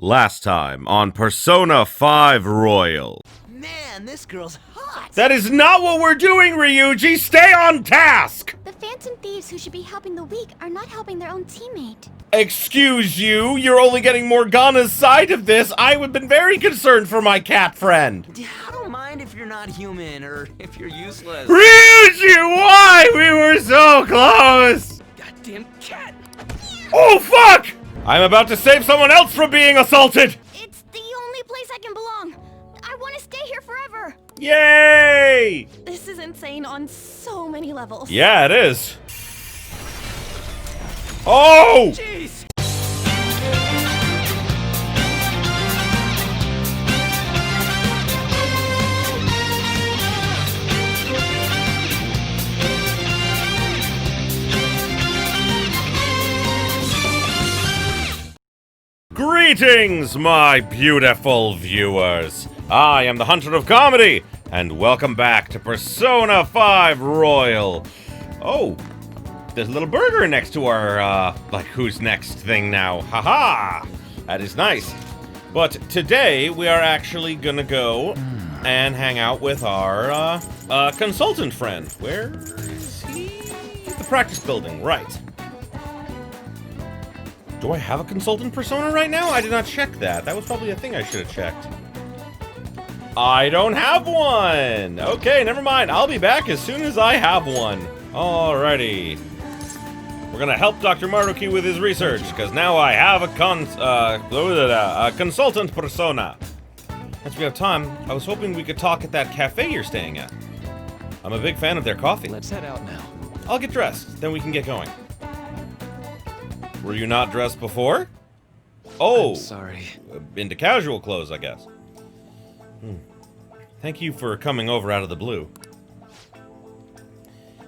Last time on Persona 5 Royal. Man, this girl's hot! That is not what we're doing, Ryuji! Stay on task! The Phantom Thieves who should be helping the weak are not helping their own teammate. Excuse you, you're only getting Morgana's side of this. I would have been very concerned for my cat friend. I don't mind if you're not human, or if you're useless. Ryuji, why? We were so close! Goddamn cat! Oh, fuck! I'm about to save someone else from being assaulted! It's the only place I can belong. I want to stay here forever. Yay! This is insane on so many levels. Yeah, it is. Oh! Jeez! Greetings, my beautiful viewers. I am the Hunter of Comedy, and welcome back to Persona 5 Royal. Oh, there's a little burger next to our, who's next thing now. Haha! That is nice. But today, we are actually gonna go and hang out with our, consultant friend. Where is he? The practice building, right. Do I have a consultant persona right now? I did not check that. That was probably a thing I should have checked. I don't have one! Okay, never mind. I'll be back as soon as I have one. Alrighty. We're gonna help Dr. Maruki with his research, because now I have a consultant persona. As we have time, I was hoping we could talk at that cafe you're staying at. I'm a big fan of their coffee. Let's head out now. I'll get dressed, then we can get going. Were you not dressed before? Oh! I'm sorry. Into casual clothes, I guess. Thank you for coming over out of the blue.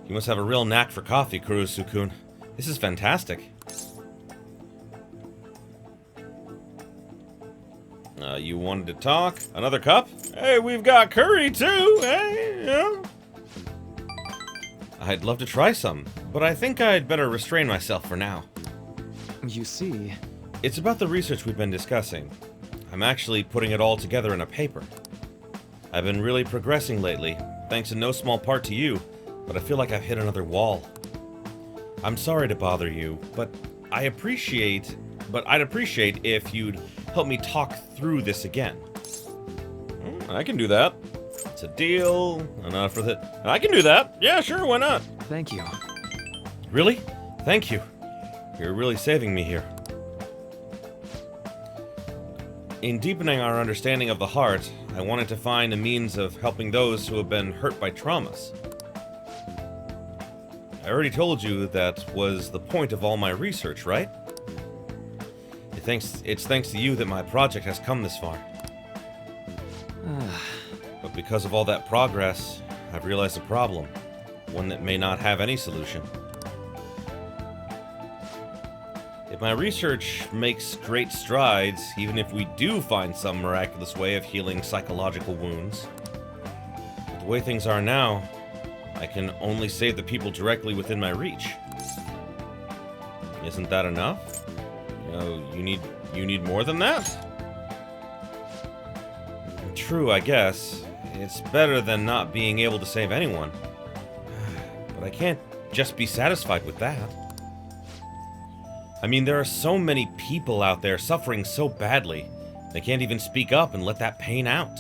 You must have a real knack for coffee, Kurusu-kun. This is fantastic. You wanted to talk? Another cup? Hey, we've got curry too, hey, yeah. I'd love to try some, but I think I'd better restrain myself for now. You see... It's about the research we've been discussing. I'm actually putting it all together in a paper. I've been really progressing lately, thanks in no small part to you, but I feel like I've hit another wall. I'm sorry to bother you, but I'd appreciate if you'd help me talk through this again. I can do that. It's a deal. Enough for that. I can do that. Yeah, sure, why not? Thank you. Really? Thank you. You're really saving me here. In deepening our understanding of the heart, I wanted to find a means of helping those who have been hurt by traumas. I already told you that was the point of all my research, right? It's thanks to you that my project has come this far. But because of all that progress, I've realized a problem. One that may not have any solution. If my research makes great strides, even if we do find some miraculous way of healing psychological wounds, with the way things are now, I can only save the people directly within my reach. Isn't that enough? You know, you need more than that? True, I guess. It's better than not being able to save anyone. But I can't just be satisfied with that. I mean, there are so many people out there suffering so badly, they can't even speak up and let that pain out.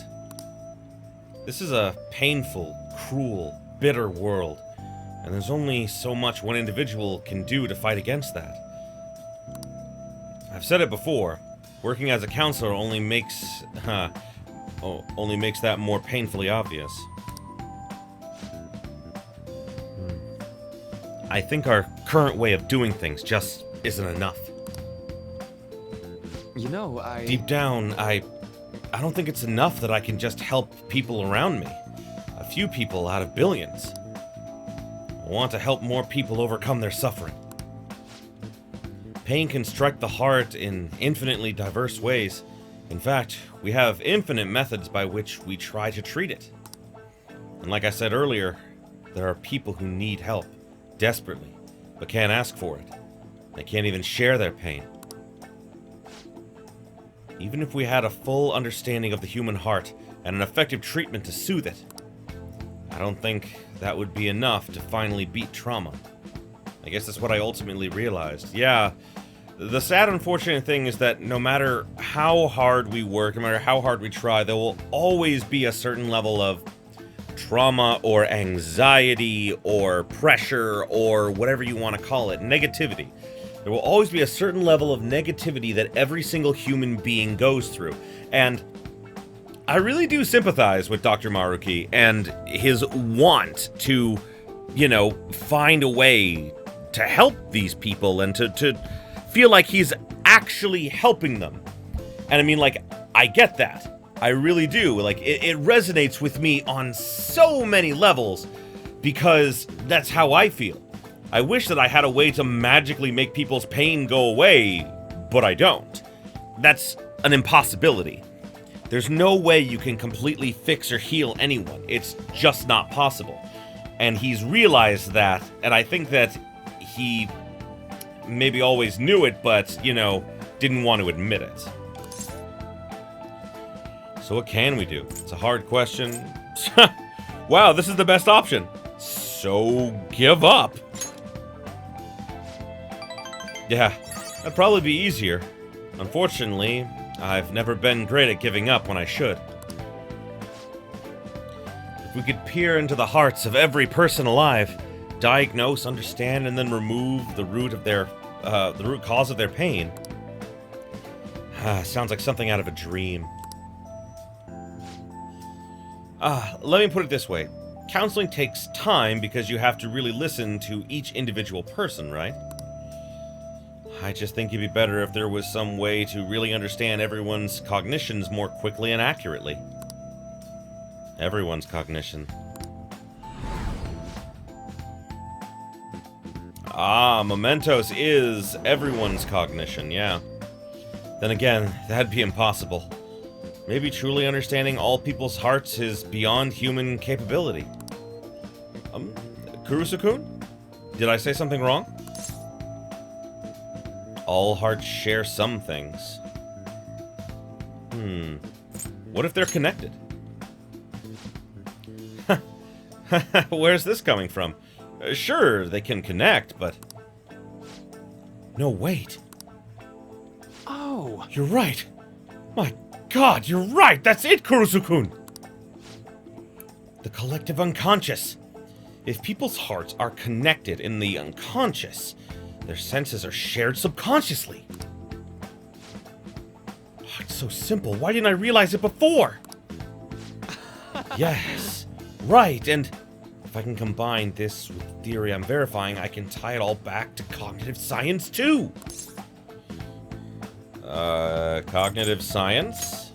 This is a painful, cruel, bitter world, and there's only so much one individual can do to fight against that. I've said it before, working as a counselor only makes that more painfully obvious. I think our current way of doing things just isn't enough. You know, Deep down, I don't think it's enough that I can just help people around me. A few people out of billions. I want to help more people overcome their suffering. Pain can strike the heart in infinitely diverse ways. In fact, we have infinite methods by which we try to treat it. And like I said earlier, there are people who need help, desperately, but can't ask for it. They can't even share their pain. Even if we had a full understanding of the human heart and an effective treatment to soothe it, I don't think that would be enough to finally beat trauma. I guess that's what I ultimately realized. Yeah, the sad, unfortunate thing is that no matter how hard we work, no matter how hard we try, there will always be a certain level of trauma or anxiety or pressure or whatever you want to call it, negativity. There will always be a certain level of negativity that every single human being goes through. And I really do sympathize with Dr. Maruki and his want to, you know, find a way to help these people and to feel like he's actually helping them. And I mean, like, I get that. I really do. Like, it resonates with me on so many levels because that's how I feel. I wish that I had a way to magically make people's pain go away, but I don't. That's an impossibility. There's no way you can completely fix or heal anyone. It's just not possible. And he's realized that, and I think that he maybe always knew it, but, you know, didn't want to admit it. So what can we do? It's a hard question. Wow, this is the best option. So give up. Yeah, that'd probably be easier. Unfortunately, I've never been great at giving up when I should. If we could peer into the hearts of every person alive, diagnose, understand, and then remove the root of their, the root cause of their pain. Sounds like something out of a dream. Let me put it this way. Counseling takes time because you have to really listen to each individual person, right? I just think it'd be better if there was some way to really understand everyone's cognitions more quickly and accurately. Everyone's cognition. Mementos is everyone's cognition, yeah. Then again, that'd be impossible. Maybe truly understanding all people's hearts is beyond human capability. Kurusu-kun? Did I say something wrong? All hearts share some things. What if they're connected? Where's this coming from? Sure, they can connect, but... No, wait. Oh. You're right. My God, you're right! That's it, Kurusu-kun! The collective unconscious. If people's hearts are connected in the unconscious, their senses are shared subconsciously. Oh, it's so simple. Why didn't I realize it before? Yes, right, and if I can combine this with the theory I'm verifying, I can tie it all back to cognitive science, too. Cognitive science?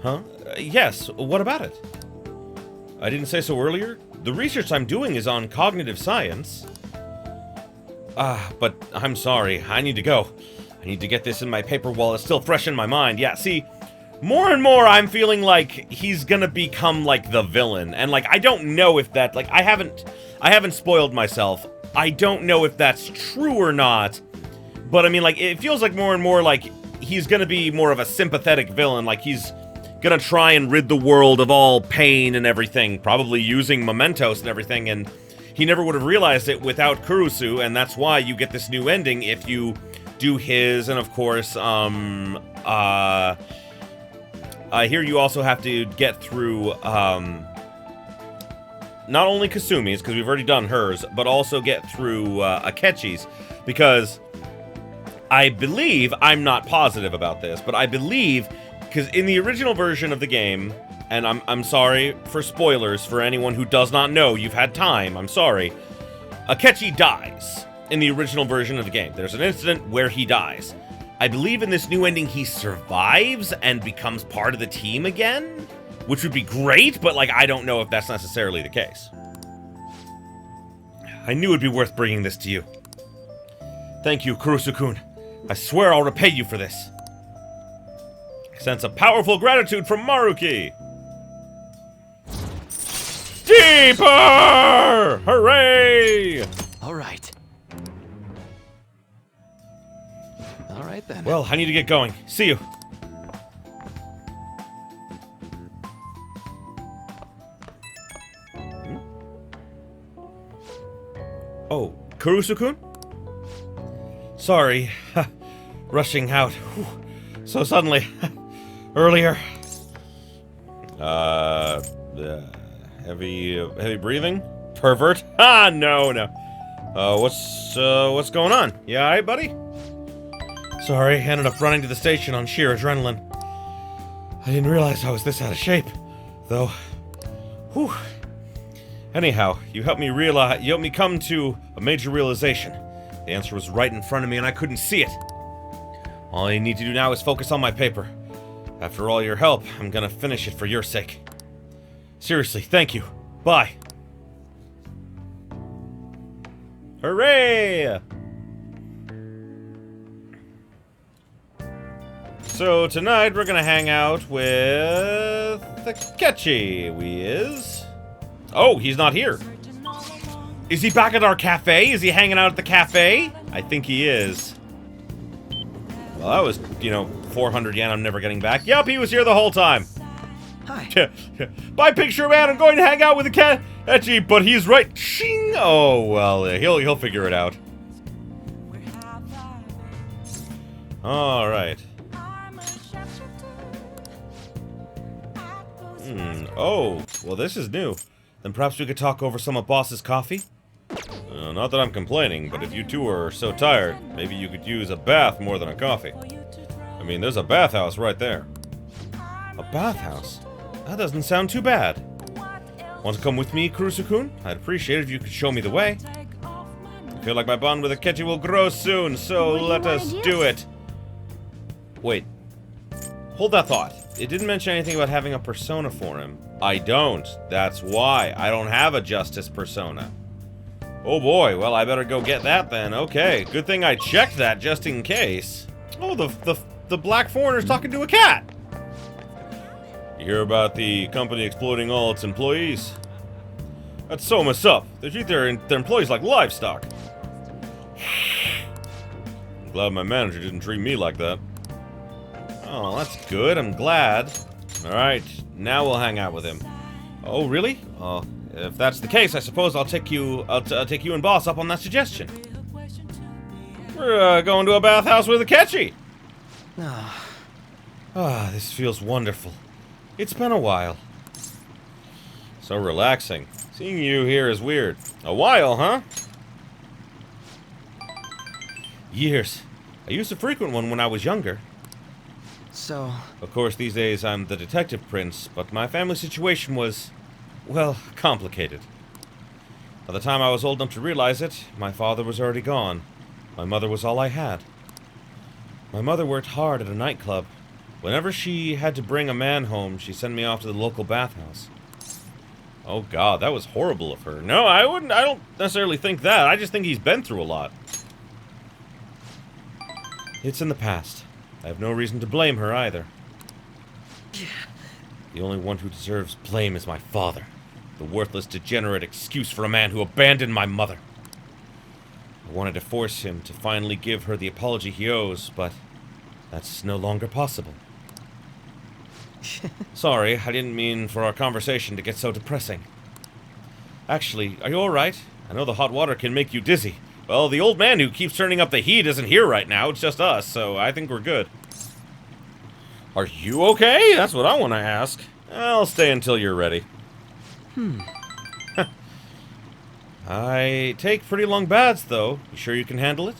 Huh? Yes, what about it? I didn't say so earlier. The research I'm doing is on cognitive science. But I'm sorry, I need to go. I need to get this in my paper while it's still fresh in my mind. Yeah, see, more and more I'm feeling like he's gonna become, like, the villain. And, like, I don't know if that, like, I haven't spoiled myself. I don't know if that's true or not. But, I mean, like, it feels like more and more, like, he's gonna be more of a sympathetic villain. Like, he's gonna try and rid the world of all pain and everything. Probably using mementos and everything, and he never would have realized it without Kurusu, and that's why you get this new ending if you do his, and of course, here you also have to get through, not only Kasumi's, because we've already done hers, but also get through, Akechi's, because I believe, I'm not positive about this, but I believe, because in the original version of the game, and I'm sorry for spoilers for anyone who does not know, you've had time, I'm sorry, Akechi dies in the original version of the game. There's an incident where he dies. I believe in this new ending he survives and becomes part of the team again, which would be great, but, like, I don't know if that's necessarily the case. I knew it'd be worth bringing this to you. Thank you, Kurusu-kun. I swear I'll repay you for this. Sense of powerful gratitude from Maruki. Deeper! Hooray! All right. right then. Well, I need to get going. See you. Oh, Kurusu-kun? Sorry. Rushing out. Whew. So suddenly. Earlier. Heavy breathing? Pervert? Ah, no. What's going on? You alright, buddy? Sorry, ended up running to the station on sheer adrenaline. I didn't realize I was this out of shape, though. Whew. Anyhow, you helped me come to a major realization. The answer was right in front of me and I couldn't see it. All I need to do now is focus on my paper. After all your help, I'm gonna finish it for your sake. Seriously, thank you. Bye. Hooray! So tonight we're gonna hang out with Takechi. Oh, he's not here. Is he back at our cafe? Is he hanging out at the cafe? I think he is. Well, that was, 400 yen I'm never getting back. Yep, he was here the whole time. Hi. Bye, picture man. I'm going to hang out with the Takechi, but he's right. Shing. Oh well, he'll figure it out. All right. Oh, well, this is new. Then perhaps we could talk over some of Boss's coffee? Not that I'm complaining, but if you two are so tired, maybe you could use a bath more than a coffee. I mean, there's a bathhouse right there. A bathhouse? That doesn't sound too bad. Want to come with me, Kurusu-kun? I'd appreciate it if you could show me the way. I feel like my bond with Takechi will grow soon, so let us do it. Wait. Hold that thought. It didn't mention anything about having a persona for him. I don't. That's why. I don't have a justice persona. Oh boy, well I better go get that then. Okay, good thing I checked that just in case. Oh, the black foreigner's talking to a cat. You hear about the company exploiting all its employees? That's so messed up. They treat their employees like livestock. I'm glad my manager didn't treat me like that. Oh, that's good. I'm glad. Alright, now we'll hang out with him. Oh, really? Oh, if that's the case, I suppose I'll take you and Boss up on that suggestion. We're going to a bathhouse with Takechi. Ah, this feels wonderful. It's been a while. So relaxing. Seeing you here is weird. A while, huh? Years. I used to frequent one when I was younger. So... Of course, these days I'm the detective prince, but my family situation was, well, complicated. By the time I was old enough to realize it, my father was already gone. My mother was all I had. My mother worked hard at a nightclub. Whenever she had to bring a man home, she sent me off to the local bathhouse. Oh god, that was horrible of her. No, I don't necessarily think that. I just think he's been through a lot. It's in the past. I have no reason to blame her either. The only one who deserves blame is my father. The worthless, degenerate excuse for a man who abandoned my mother. I wanted to force him to finally give her the apology he owes, but that's no longer possible. Sorry, I didn't mean for our conversation to get so depressing. Actually, are you alright? I know the hot water can make you dizzy. Well, the old man who keeps turning up the heat isn't here right now, it's just us, so I think we're good. Are you okay? That's what I want to ask. I'll stay until you're ready. I take pretty long baths, though. You sure you can handle it?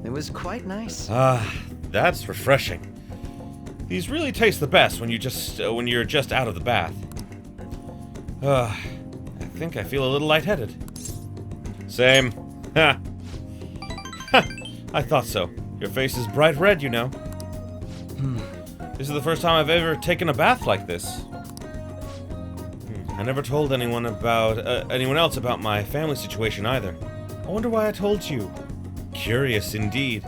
It was quite nice. Ah, that's refreshing. These really taste the best when you're just out of the bath. I think I feel a little lightheaded. Same. Ha. I thought so. Your face is bright red, you know. This is the first time I've ever taken a bath like this. I never told anyone else about my family situation either. I wonder why I told you. Curious indeed.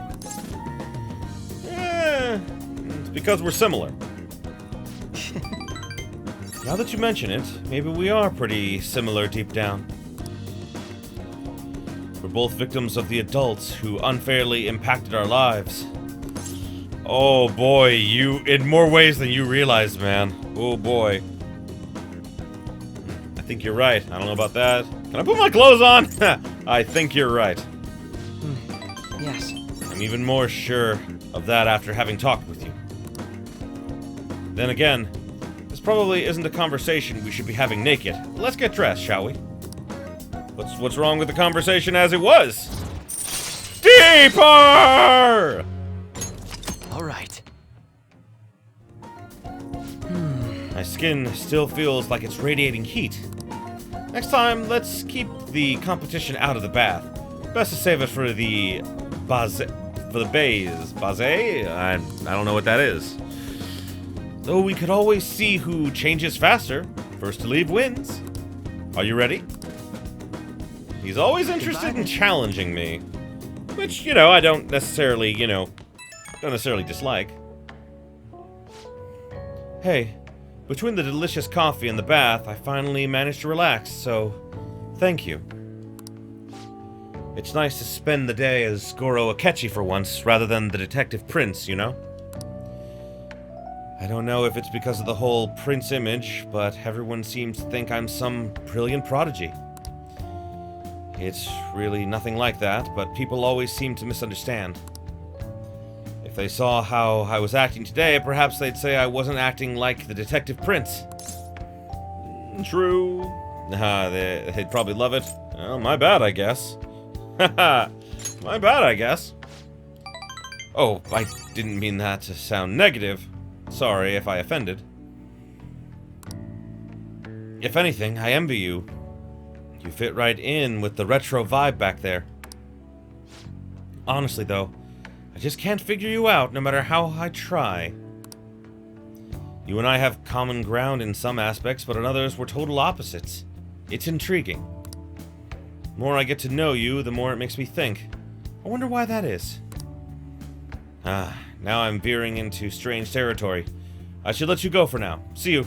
It's because we're similar. Now that you mention it, maybe we are pretty similar deep down. We're both victims of the adults who unfairly impacted our lives. Oh boy, in more ways than you realize, man. Oh boy. I think you're right. I don't know about that. Can I put my clothes on? I think you're right. Yes. I'm even more sure of that after having talked with you. Then again, this probably isn't a conversation we should be having naked. Let's get dressed, shall we? What's wrong with the conversation as it was? Deeper! All right. My skin still feels like it's radiating heat. Next time, let's keep the competition out of the bath. Best to save it for the baze. I don't know what that is. Though we could always see who changes faster. First to leave wins. Are you ready? He's always interested in challenging me. Which, I don't necessarily dislike. Hey, between the delicious coffee and the bath, I finally managed to relax, so thank you. It's nice to spend the day as Goro Akechi for once, rather than the detective prince, I don't know if it's because of the whole prince image, but everyone seems to think I'm some brilliant prodigy. It's really nothing like that, but people always seem to misunderstand. If they saw how I was acting today, perhaps they'd say I wasn't acting like the detective prince. True. They'd probably love it. Well, my bad, I guess. Haha. My bad, I guess. Oh, I didn't mean that to sound negative. Sorry if I offended. If anything, I envy you. You fit right in with the retro vibe back there. Honestly, though, I just can't figure you out no matter how I try. You and I have common ground in some aspects, but in others we're total opposites. It's intriguing. The more I get to know you, the more it makes me think. I wonder why that is. Now I'm veering into strange territory. I should let you go for now. See you.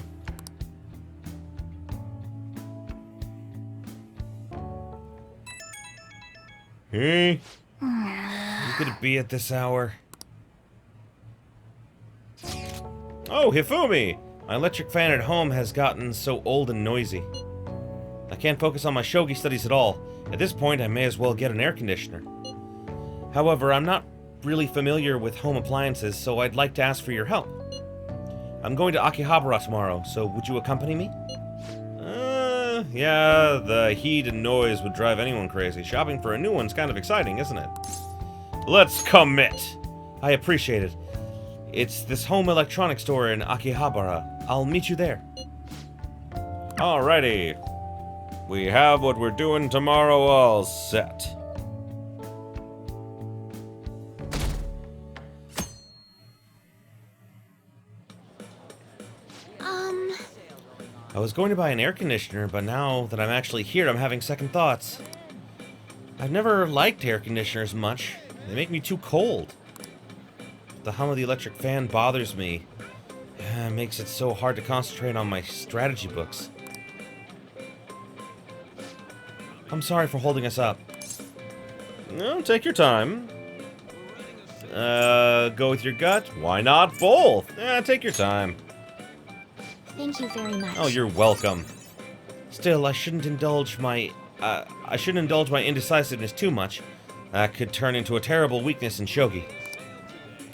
Hey? You could be at this hour. Oh, Hifumi! My electric fan at home has gotten so old and noisy. I can't focus on my shogi studies at all. At this point, I may as well get an air conditioner. However, I'm not really familiar with home appliances, so I'd like to ask for your help. I'm going to Akihabara tomorrow, so would you accompany me? Yeah, the heat and noise would drive anyone crazy. Shopping for a new one's kind of exciting, isn't it? Let's commit! I appreciate it. It's this home electronics store in Akihabara. I'll meet you there. Alrighty. We have what we're doing tomorrow all set. I was going to buy an air conditioner, but now that I'm actually here, I'm having second thoughts. I've never liked air conditioners much. They make me too cold. The hum of the electric fan bothers me. It makes it so hard to concentrate on my strategy books. I'm sorry for holding us up. No, take your time. Go with your gut? Why not both? Take your time. Thank you very much. Oh, you're welcome. Still, I shouldn't indulge my indecisiveness too much. That could turn into a terrible weakness in shogi.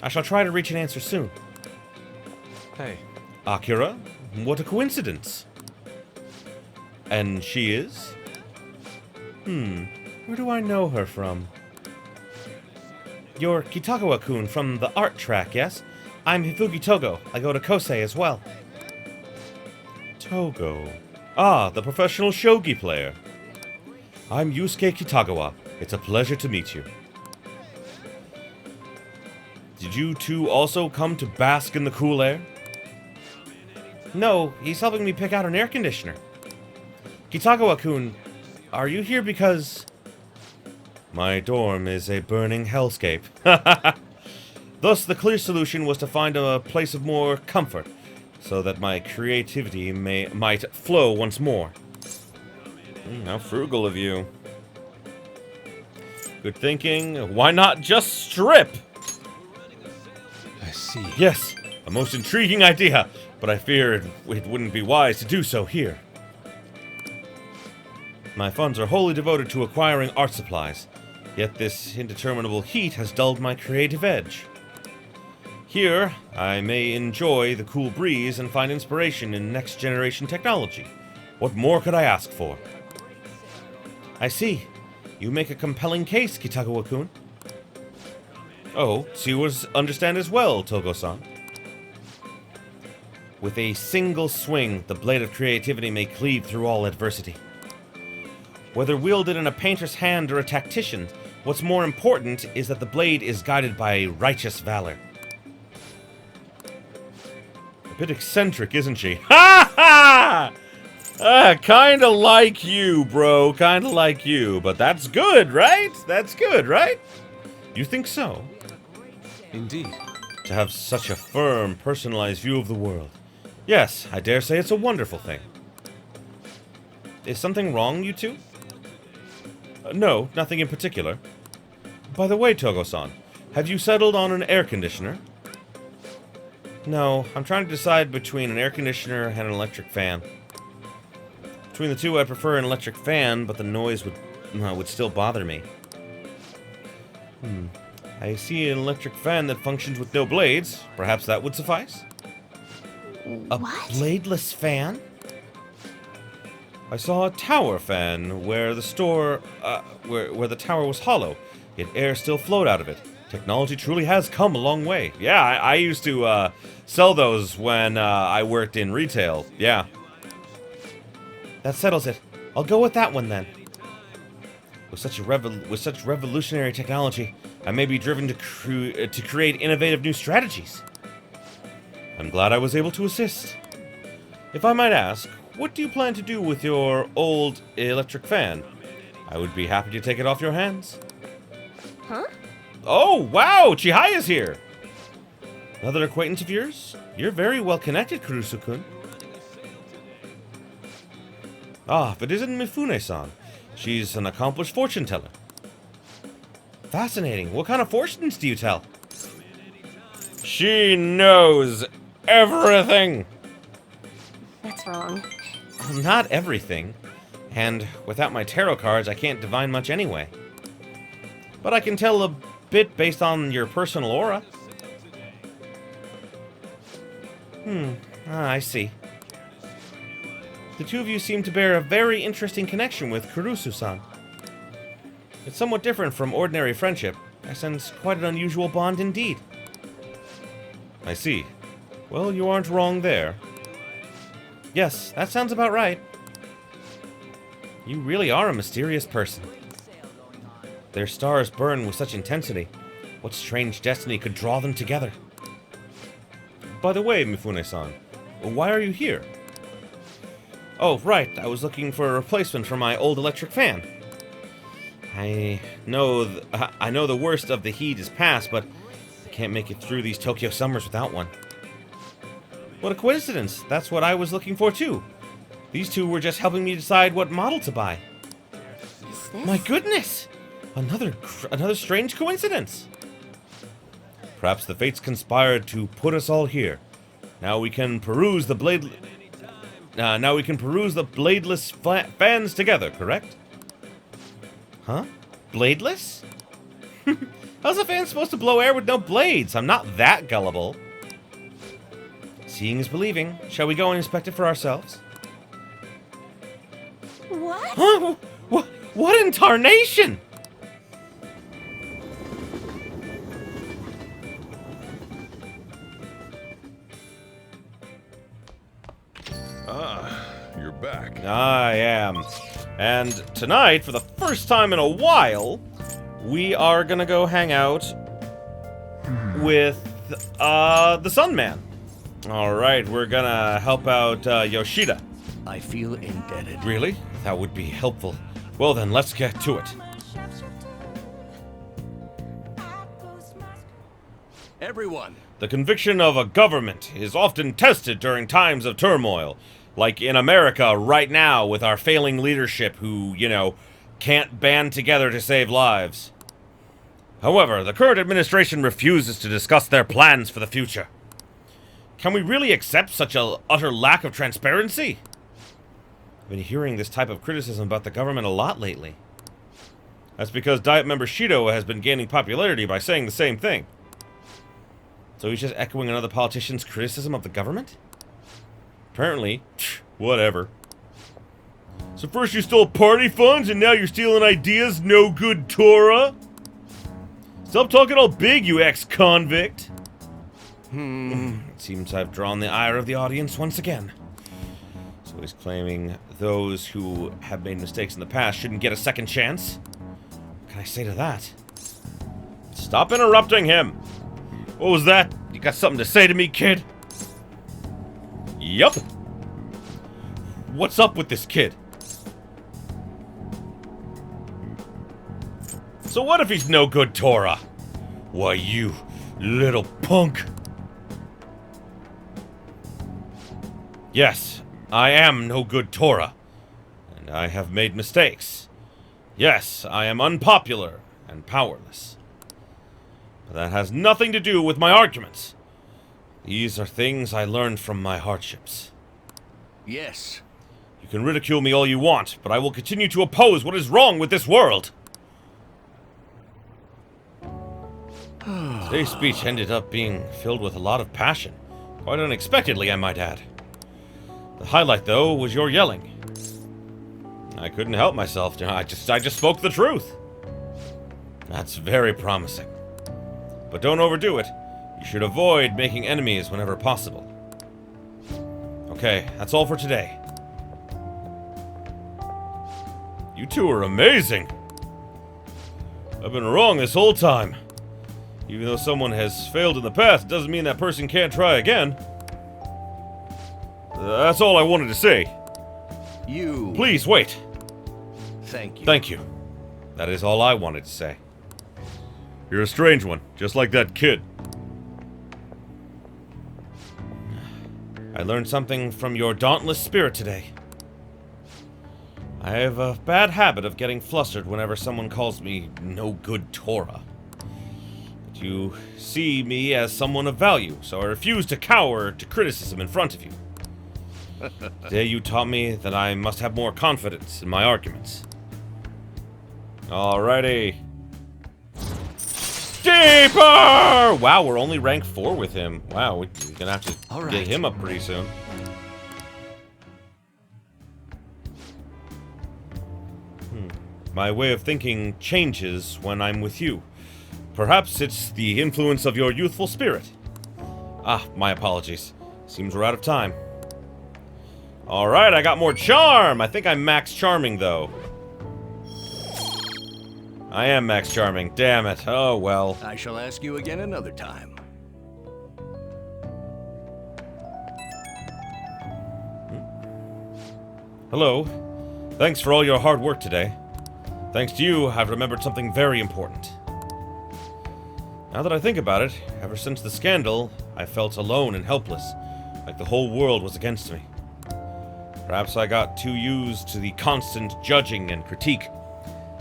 I shall try to reach an answer soon. Hey. Akira? What a coincidence. And she is? Where do I know her from? You're Kitagawa-kun from the art track, yes? I'm Hifugi Togo. I go to Kosei as well. Togo. Ah, the professional shogi player. I'm Yusuke Kitagawa. It's a pleasure to meet you. Did you two also come to bask in the cool air? No, he's helping me pick out an air conditioner. Kitagawa-kun, are you here because... My dorm is a burning hellscape. Thus, the clear solution was to find a place of more comfort, so that my creativity might flow once more. How frugal of you. Good thinking. Why not just strip? I see. Yes, a most intriguing idea, but I fear it wouldn't be wise to do so here. My funds are wholly devoted to acquiring art supplies, yet this indeterminable heat has dulled my creative edge. Here, I may enjoy the cool breeze and find inspiration in next-generation technology. What more could I ask for? I see. You make a compelling case, Kitagawa-kun. Oh, so you understand as well, Togo-san. With a single swing, the blade of creativity may cleave through all adversity. Whether wielded in a painter's hand or a tactician, what's more important is that the blade is guided by righteous valor. A bit eccentric, isn't she? Ha ha! Kinda like you, bro. Kinda like you. But that's good, right? That's good, right? You think so? Indeed. To have such a firm, personalized view of the world. Yes, I dare say it's a wonderful thing. Is something wrong, you two? No, nothing in particular. By the way, Togo-san, have you settled on an air conditioner? No, I'm trying to decide between an air conditioner and an electric fan. Between the two, I prefer an electric fan, but the noise would still bother me. I see an electric fan that functions with no blades. Perhaps that would suffice? A bladeless fan? I saw a tower fan where the where the tower was hollow, yet air still flowed out of it. Technology truly has come a long way. Yeah, I used to sell those when I worked in retail. Yeah. That settles it. I'll go with that one then. With such revolutionary technology, I may be driven to create innovative new strategies. I'm glad I was able to assist. If I might ask, what do you plan to do with your old electric fan? I would be happy to take it off your hands. Huh? Oh, wow! Chihaya's here! Another acquaintance of yours? You're very well connected, Kurusu-kun. Ah, but isn't Mifune-san? She's an accomplished fortune teller. Fascinating. What kind of fortunes do you tell? She knows everything! That's wrong. Not everything. And without my tarot cards, I can't divine much anyway. But I can tell a bit based on your personal aura. I see. The two of you seem to bear a very interesting connection with Kurusu-san. It's somewhat different from ordinary friendship. I sense quite an unusual bond indeed. I see. Well, you aren't wrong there. Yes, that sounds about right. You really are a mysterious person. Their stars burn with such intensity. What strange destiny could draw them together? By the way, Mifune-san, why are you here? Oh, right, I was looking for a replacement for my old electric fan. I know the worst of the heat is past, but I can't make it through these Tokyo summers without one. What a coincidence. That's what I was looking for, too. These two were just helping me decide what model to buy. Is this? My goodness! Another strange coincidence. Perhaps the fates conspired to put us all here. Now we can peruse the bladeless fans together, correct? Huh? Bladeless? How's a fan supposed to blow air with no blades? I'm not that gullible. Seeing is believing. Shall we go and inspect it for ourselves? What? Huh? What in tarnation? You're back. I am. And tonight, for the first time in a while, we are gonna go hang out with the Sun Man. Alright, we're gonna help out Yoshida. I feel indebted. Really? That would be helpful. Well then, let's get to it. Everyone, The conviction of a government is often tested during times of turmoil. Like in America right now with our failing leadership who, can't band together to save lives. However, the current administration refuses to discuss their plans for the future. Can we really accept such an utter lack of transparency? I've been hearing this type of criticism about the government a lot lately. That's because Diet member Shido has been gaining popularity by saying the same thing. So he's just echoing another politician's criticism of the government? Apparently, whatever. So first you stole party funds, and now you're stealing ideas, no good Torah? Stop talking all big, you ex-convict. It seems I've drawn the ire of the audience once again. So he's claiming those who have made mistakes in the past shouldn't get a second chance? What can I say to that? Stop interrupting him! What was that? You got something to say to me, kid? Yup. What's up with this kid? So what if he's no good Torah? Why, you little punk. Yes, I am no good Torah, and I have made mistakes. Yes, I am unpopular and powerless. But that has nothing to do with my arguments. These are things I learned from my hardships. Yes. You can ridicule me all you want, but I will continue to oppose what is wrong with this world. Today's speech ended up being filled with a lot of passion. Quite unexpectedly, I might add. The highlight, though, was your yelling. I couldn't help myself. I just spoke the truth. That's very promising. But don't overdo it. You should avoid making enemies whenever possible. Okay, that's all for today. You two are amazing. I've been wrong this whole time. Even though someone has failed in the past, doesn't mean that person can't try again. That's all I wanted to say. You... Please, wait. Thank you. Thank you. That is all I wanted to say. You're a strange one, just like that kid. I learned something from your dauntless spirit today. I have a bad habit of getting flustered whenever someone calls me no good Torah. But you see me as someone of value, so I refuse to cower to criticism in front of you. Today you taught me that I must have more confidence in my arguments. Alrighty. Deeper! Wow, we're only rank 4 with him. Wow, we're gonna have to get him up pretty soon. My way of thinking changes when I'm with you. Perhaps it's the influence of your youthful spirit. Ah, my apologies. Seems we're out of time. Alright, I got more charm! I think I'm max charming, though. I am max charming. Damn it. Oh, well. I shall ask you again another time. Hello. Thanks for all your hard work today. Thanks to you, I've remembered something very important. Now that I think about it, ever since the scandal, I felt alone and helpless, like the whole world was against me. Perhaps I got too used to the constant judging and critique,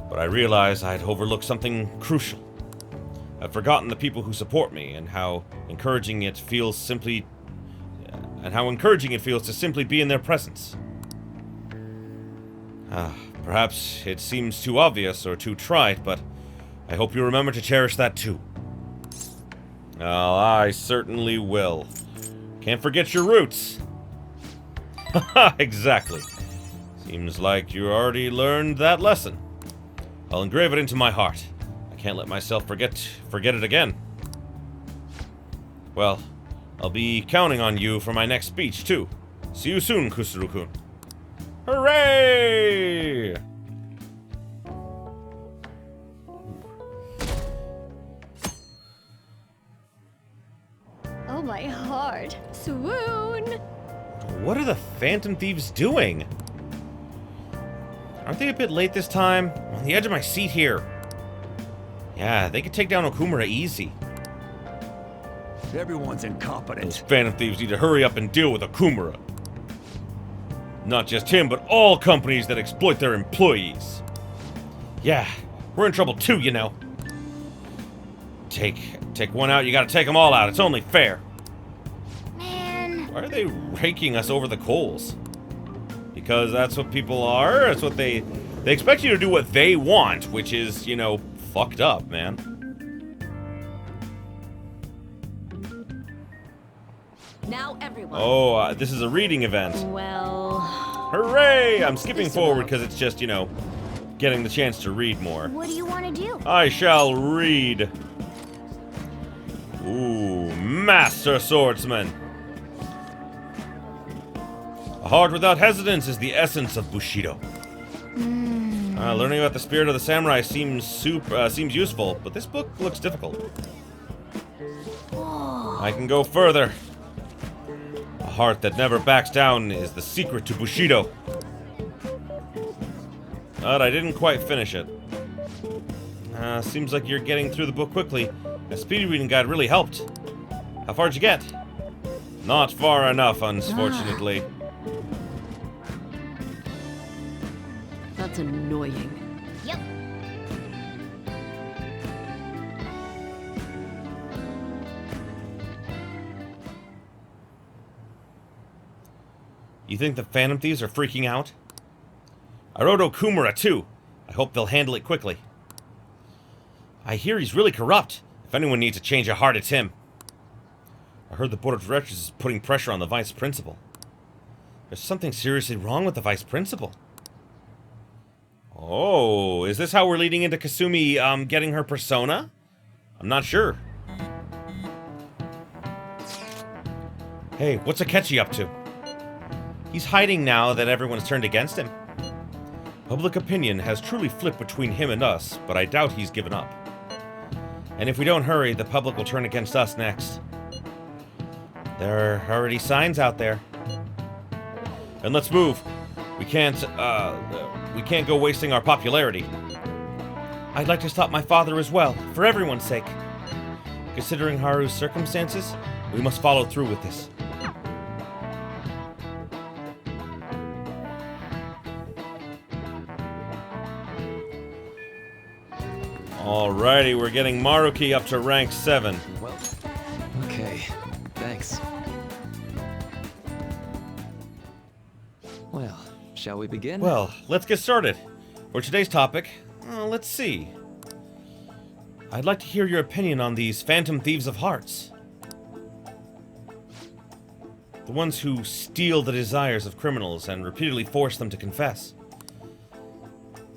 but I realized I'd overlooked something crucial. I've forgotten the people who support me and how encouraging it feels to simply be in their presence. Perhaps it seems too obvious or too trite, but I hope you remember to cherish that too. Oh, I certainly will. Can't forget your roots. Haha, exactly. Seems like you already learned that lesson. I'll engrave it into my heart. I can't let myself forget it again. Well, I'll be counting on you for my next speech, too. See you soon, Kusuru-kun. Hooray! Oh, my heart. Swoon! What are the Phantom Thieves doing? Aren't they a bit late this time? I'm on the edge of my seat here. Yeah, they could take down Okumura easy. Everyone's incompetent. Those Phantom Thieves need to hurry up and deal with Okumura. Not just him, but all companies that exploit their employees. Yeah, we're in trouble too, you know. take one out, you gotta take them all out. It's only fair. Man. Why are they raking us over the coals? Because that's what people are. That's what they expect you to do what they want, which is, you know, fucked up, man. Now everyone. Oh, this is a reading event. Well... Hooray! I'm skipping forward because it's just, you know, getting the chance to read more. What do you want to do? I shall read. Ooh, Master Swordsman. A heart without hesitance is the essence of Bushido. Learning about the spirit of the samurai seems useful, but this book looks difficult. I can go further. A heart that never backs down is the secret to Bushido. But I didn't quite finish it. Seems like you're getting through the book quickly. A speed reading guide really helped. How far did you get? Not far enough, unfortunately. That's annoying. Yep. You think the Phantom Thieves are freaking out? I wrote Okumura too. I hope they'll handle it quickly. I hear he's really corrupt. If anyone needs a change of heart, it's him. I heard the board of directors is putting pressure on the vice principal. There's something seriously wrong with the vice principal. Oh, is this how we're leading into Kasumi, getting her persona? I'm not sure. Hey, what's Akechi up to? He's hiding now that everyone's turned against him. Public opinion has truly flipped between him and us, but I doubt he's given up. And if we don't hurry, the public will turn against us next. There are already signs out there. And let's move. We can't go wasting our popularity. I'd like to stop my father as well, for everyone's sake. Considering Haru's circumstances, we must follow through with this. Alrighty, we're getting Maruki up to rank 7. Well, okay. Thanks. Well, shall we begin? Well, let's get started. For today's topic, let's see. I'd like to hear your opinion on these Phantom Thieves of Hearts. The ones who steal the desires of criminals and repeatedly force them to confess.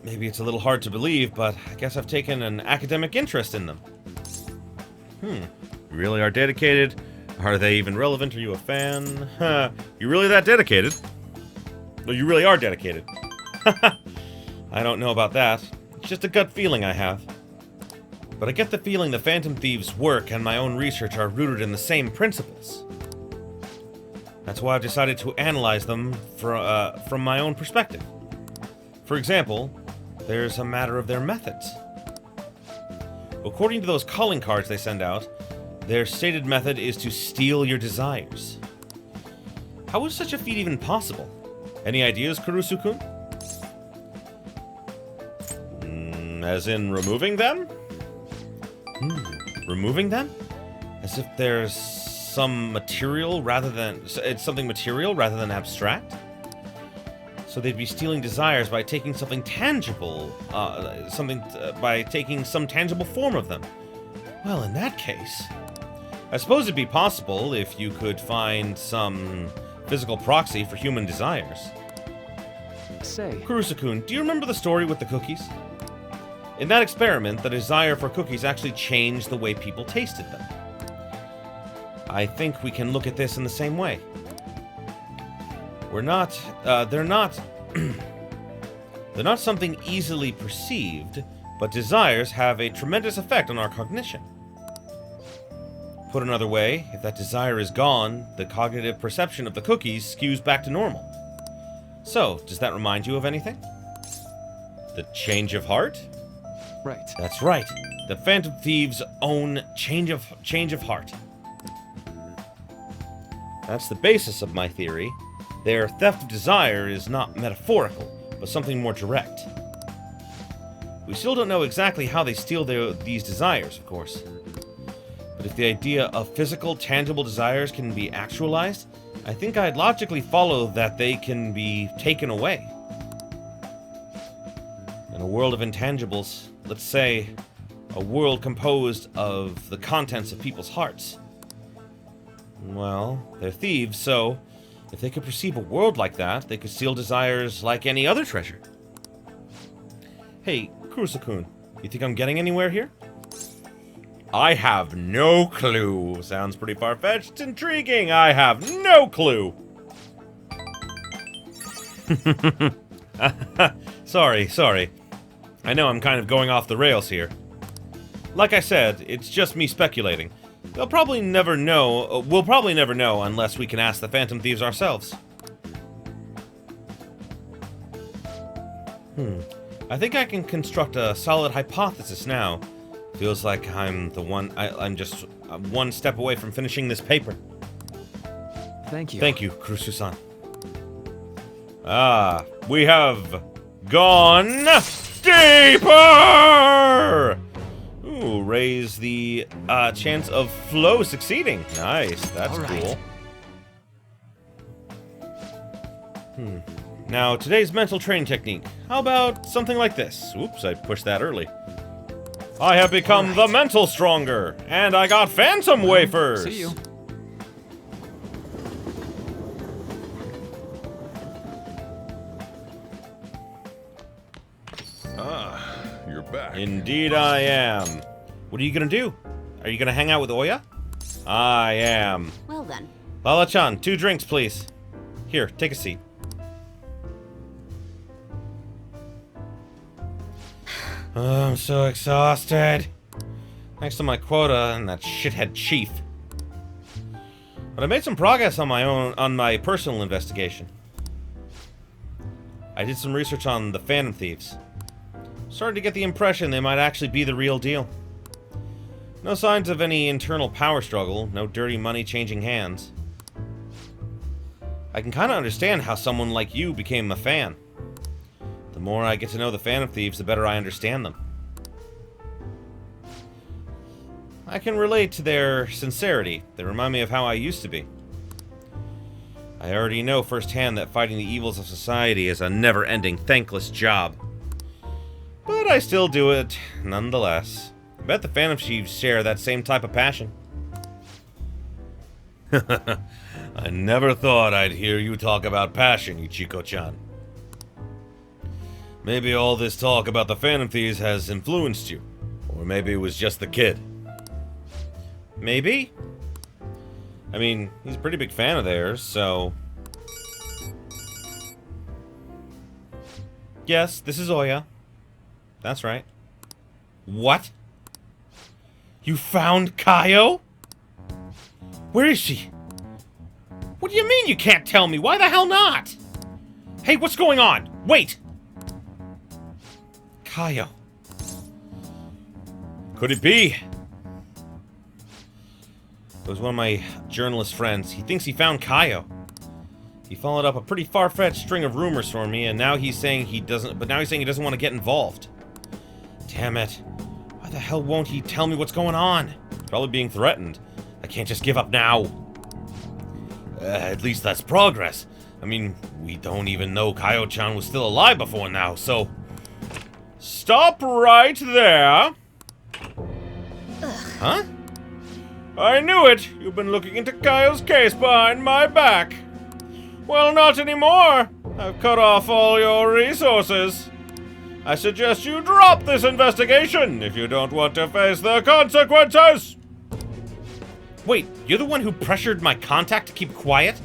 Maybe it's a little hard to believe, but I guess I've taken an academic interest in them. You really are dedicated? Are they even relevant? Are you a fan? You really that dedicated? Well, you really are dedicated. I don't know about that. It's just a gut feeling I have. But I get the feeling the Phantom Thieves' work and my own research are rooted in the same principles. That's why I've decided to analyze them from my own perspective. For example, there's a matter of their methods. According to those calling cards they send out, their stated method is to steal your desires. How is such a feat even possible? Any ideas, Kurusu-kun? As in removing them? Removing them? As if there's some material rather than... It's something material rather than abstract? So they'd be stealing desires by taking something tangible, by taking some tangible form of them. Well, in that case, I suppose it'd be possible if you could find some physical proxy for human desires. Say, Kurusu-kun, do you remember the story with the cookies? In that experiment, the desire for cookies actually changed the way people tasted them. I think we can look at this in the same way. They're not something easily perceived, but desires have a tremendous effect on our cognition. Put another way, if that desire is gone, the cognitive perception of the cookies skews back to normal. So, does that remind you of anything? The change of heart? right. That's right. The Phantom Thieves' own change of heart. That's the basis of my theory. Their theft of desire is not metaphorical, but something more direct. We still don't know exactly how they steal these desires, of course. But if the idea of physical, tangible desires can be actualized, I think I'd logically follow that they can be taken away. In a world of intangibles, let's say a world composed of the contents of people's hearts. Well, they're thieves, so if they could perceive a world like that, they could steal desires like any other treasure. Hey, Kurusu-kun, you think I'm getting anywhere here? I have no clue. Sounds pretty far-fetched. Intriguing. I have no clue. Sorry. I know I'm kind of going off the rails here. Like I said, it's just me speculating. We'll probably never know unless we can ask the Phantom Thieves ourselves. I think I can construct a solid hypothesis now. Feels like I'm just one step away from finishing this paper. Thank you. Thank you, Kurusu-san. Ah, we have gone deeper! Ooh, raise the chance of flow succeeding. Nice, that's right. Cool. Now, today's mental training technique. How about something like this? Oops, I pushed that early. I have become the mental stronger, and I got phantom wafers! See you. You're back. Indeed I am. What are you gonna do? Are you gonna hang out with Oya? I am. Well then. Lala-chan, 2 drinks, please. Here, take a seat. Oh, I'm so exhausted. Thanks to my quota and that shithead chief. But I made some progress on my personal investigation. I did some research on the Phantom Thieves. Started to get the impression they might actually be the real deal. No signs of any internal power struggle, no dirty money changing hands. I can kind of understand how someone like you became a fan. The more I get to know the Phantom Thieves, the better I understand them. I can relate to their sincerity. They remind me of how I used to be. I already know firsthand that fighting the evils of society is a never-ending, thankless job. But I still do it, nonetheless. I bet the Phantom Thieves share that same type of passion. I never thought I'd hear you talk about passion, Ichiko-chan. Maybe all this talk about the Phantom Thieves has influenced you. Or maybe it was just the kid. Maybe? I mean, he's a pretty big fan of theirs, so... Yes, this is Oya. That's right. What? You found Kaio? Where is she? What do you mean you can't tell me? Why the hell not? Hey, what's going on? Wait! Kaio. Could it be? It was one of my journalist friends. He thinks he found Kaio. He followed up a pretty far-fetched string of rumors for me, and now he's saying he doesn't want to get involved. Damn it. Why the hell won't he tell me what's going on? He's probably being threatened. I can't just give up now. At least that's progress. I mean, we don't even know Kaio-chan was still alive before now, so... Stop right there! Huh? I knew it! You've been looking into Kaio's case behind my back. Well, not anymore. I've cut off all your resources. I suggest you drop this investigation if you don't want to face the consequences! Wait, you're the one who pressured my contact to keep quiet?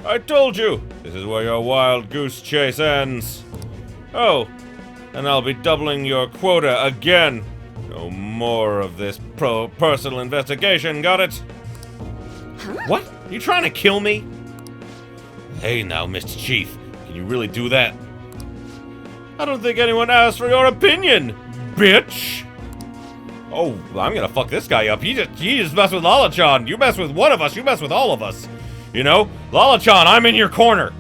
I told you, this is where your wild goose chase ends. Oh, and I'll be doubling your quota again. No more of this personal investigation, got it? Huh? What? You trying to kill me? Hey now, Mr. Chief, can you really do that? I don't think anyone asked for your opinion, bitch! Oh, I'm gonna fuck this guy up. He just messed with Lala-chan. You mess with one of us, you mess with all of us. You know? Lala-chan, I'm in your corner.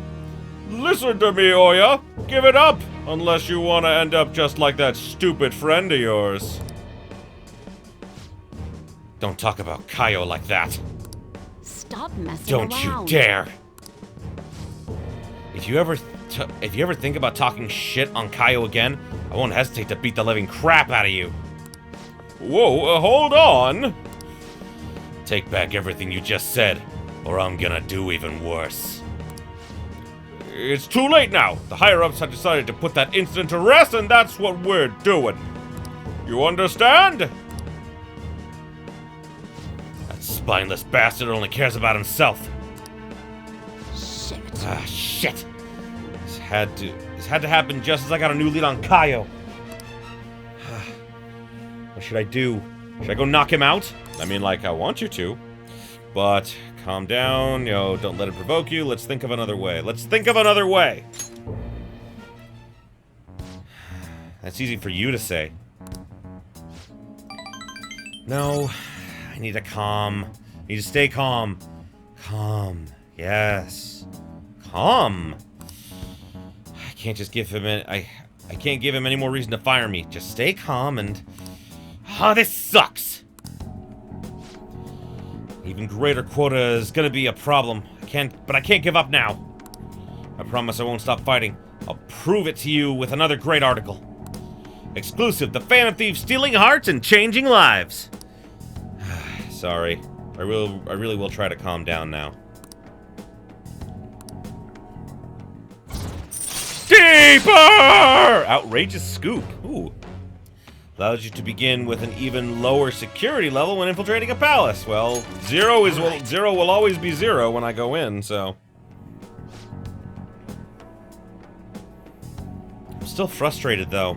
Listen to me, Oya. Give it up, unless you want to end up just like that stupid friend of yours. Don't talk about Kaio like that. Stop messing Don't around. you dare. If you ever think about talking shit on Kaio again, I won't hesitate to beat the living crap out of you. Whoa, hold on. Take back everything you just said, or I'm gonna do even worse. It's too late now. The higher-ups have decided to put that incident to rest, and that's what we're doing. You understand? That spineless bastard only cares about himself. Shit. Ah, shit. This had to happen just as I got a new lead on Kaio. What should I do? Should I go knock him out? I mean, like, I want you to. But, calm down, don't let it provoke you. Let's think of another way. Let's think of another way! That's easy for you to say. No, I need to calm. I need to stay calm. Calm. Yes. Calm. I can't just give him I can't give him any more reason to fire me. Just stay calm and... Oh, this sucks! Even greater quota is gonna be a problem. But I can't give up now. I promise I won't stop fighting. I'll prove it to you with another great article. Exclusive, the Phantom Thieves stealing hearts and changing lives. Sorry. I really will try to calm down now. Deeper! Outrageous scoop. Ooh. Allows you to begin with an even lower security level when infiltrating a palace. Well, zero will always be zero when I go in, so. I'm still frustrated though.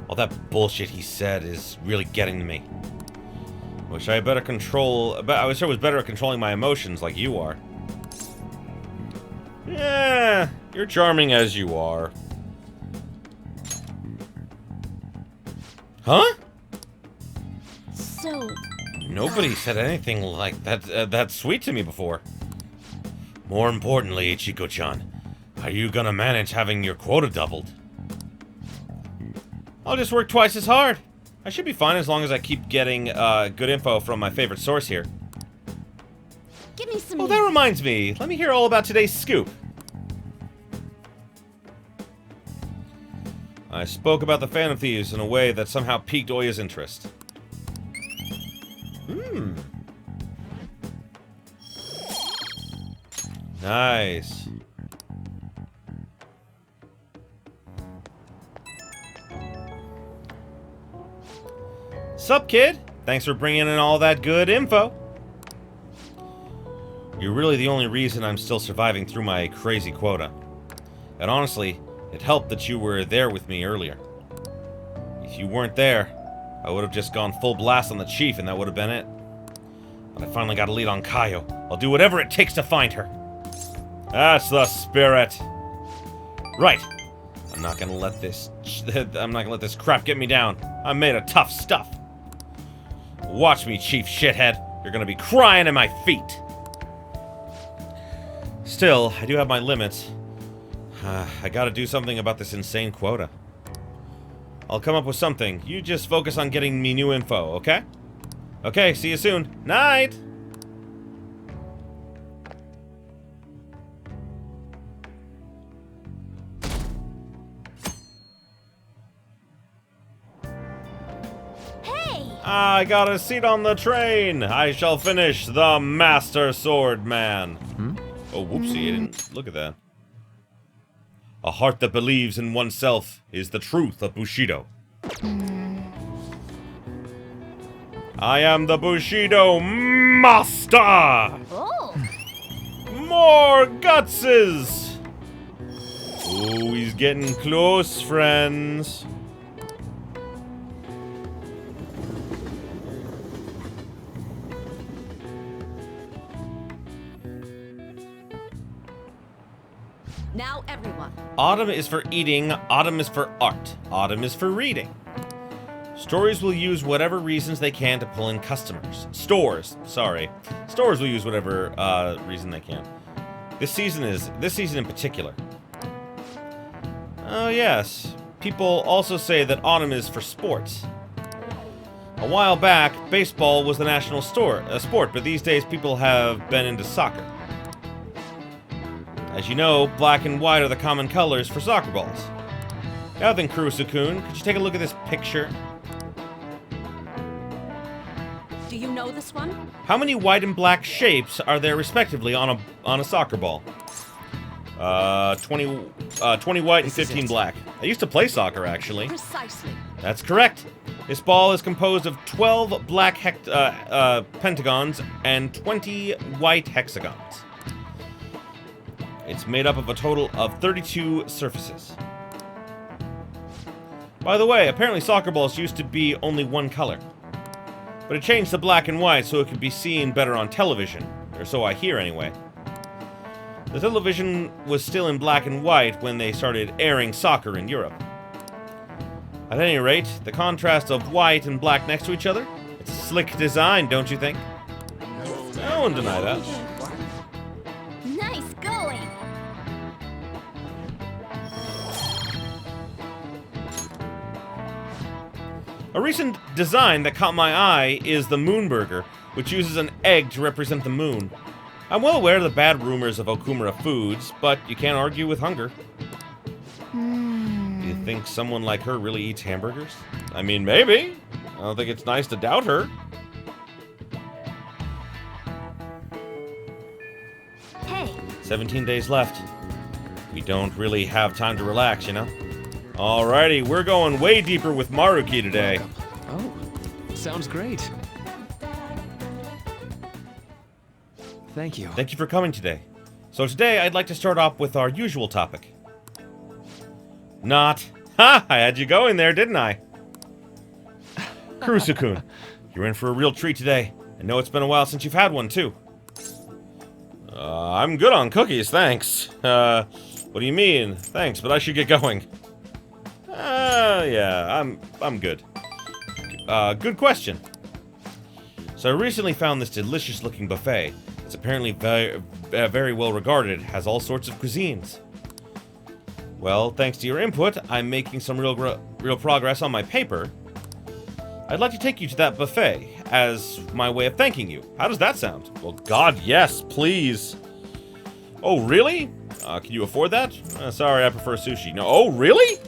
All that bullshit he said is really getting to me. I wish I was better at controlling my emotions like you are. Yeah, you're charming as you are. Huh? So... Nobody said anything like that sweet to me before. More importantly, Ichiko-chan, are you gonna manage having your quota doubled? I'll just work twice as hard. I should be fine as long as I keep getting good info from my favorite source here. Give me some... Oh, that reminds me. Let me hear all about today's scoop. I spoke about the Phantom Thieves in a way that somehow piqued Oya's interest. Nice. Sup, kid? Thanks for bringing in all that good info. You're really the only reason I'm still surviving through my crazy quota. And honestly, it helped that you were there with me earlier. If you weren't there, I would have just gone full blast on the chief and that would have been it. But I finally got a lead on Kaio. I'll do whatever it takes to find her. That's the spirit. Right. I'm not gonna let this crap get me down. I'm made of tough stuff. Watch me, Chief Shithead. You're gonna be crying at my feet. Still, I do have my limits. I gotta do something about this insane quota. I'll come up with something. You just focus on getting me new info, okay? Okay, see you soon. Night! Hey! I got a seat on the train. I shall finish the Master Swordman. Oh, whoopsie, I didn't look at that. A heart that believes in oneself is the truth of Bushido. I am the Bushido Master! Oh! More gutses! Oh, he's getting close, friends. Now everyone. Autumn is for eating, autumn is for art, autumn is for reading. Stores will use whatever reasons they can to pull in customers. Stores will use whatever reason they can. This season in particular. Oh yes, people also say that autumn is for sports. A while back, baseball was the national sport, but these days people have been into soccer. As you know, black and white are the common colors for soccer balls. Now then, Kurusu-kun, could you take a look at this picture? Do you know this one? How many white and black shapes are there respectively on a soccer ball? 20 white and 15 black. I used to play soccer, actually. Precisely. That's correct. This ball is composed of 12 black pentagons and 20 white hexagons. It's made up of a total of 32 surfaces. By the way, apparently soccer balls used to be only one color. But it changed to black and white so it could be seen better on television. Or so I hear, anyway. The television was still in black and white when they started airing soccer in Europe. At any rate, the contrast of white and black next to each other, it's a slick design, don't you think? No one deny that. Nice going. A recent design that caught my eye is the Moon Burger, which uses an egg to represent the moon. I'm well aware of the bad rumors of Okumura foods, but you can't argue with hunger. Do you think someone like her really eats hamburgers? I mean, maybe. I don't think it's nice to doubt her. Hey, 17 days left. We don't really have time to relax, you know? Alrighty, we're going way deeper with Maruki today. Oh, sounds great. Thank you. Thank you for coming today. So today, I'd like to start off with our usual topic. Not. Ha! I had you going there, didn't I? Kurusu-kun, you're in for a real treat today. I know it's been a while since you've had one, too. I'm good on cookies, thanks. What do you mean? Thanks, but I should get going. Yeah, I'm good. Good question. So I recently found this delicious-looking buffet. It's apparently very well regarded, has all sorts of cuisines. Well, thanks to your input, I'm making some real progress on my paper. I'd like to take you to that buffet as my way of thanking you. How does that sound? Well, God, yes, please. Oh, really? Can you afford that? Sorry, I prefer sushi. No, oh, really?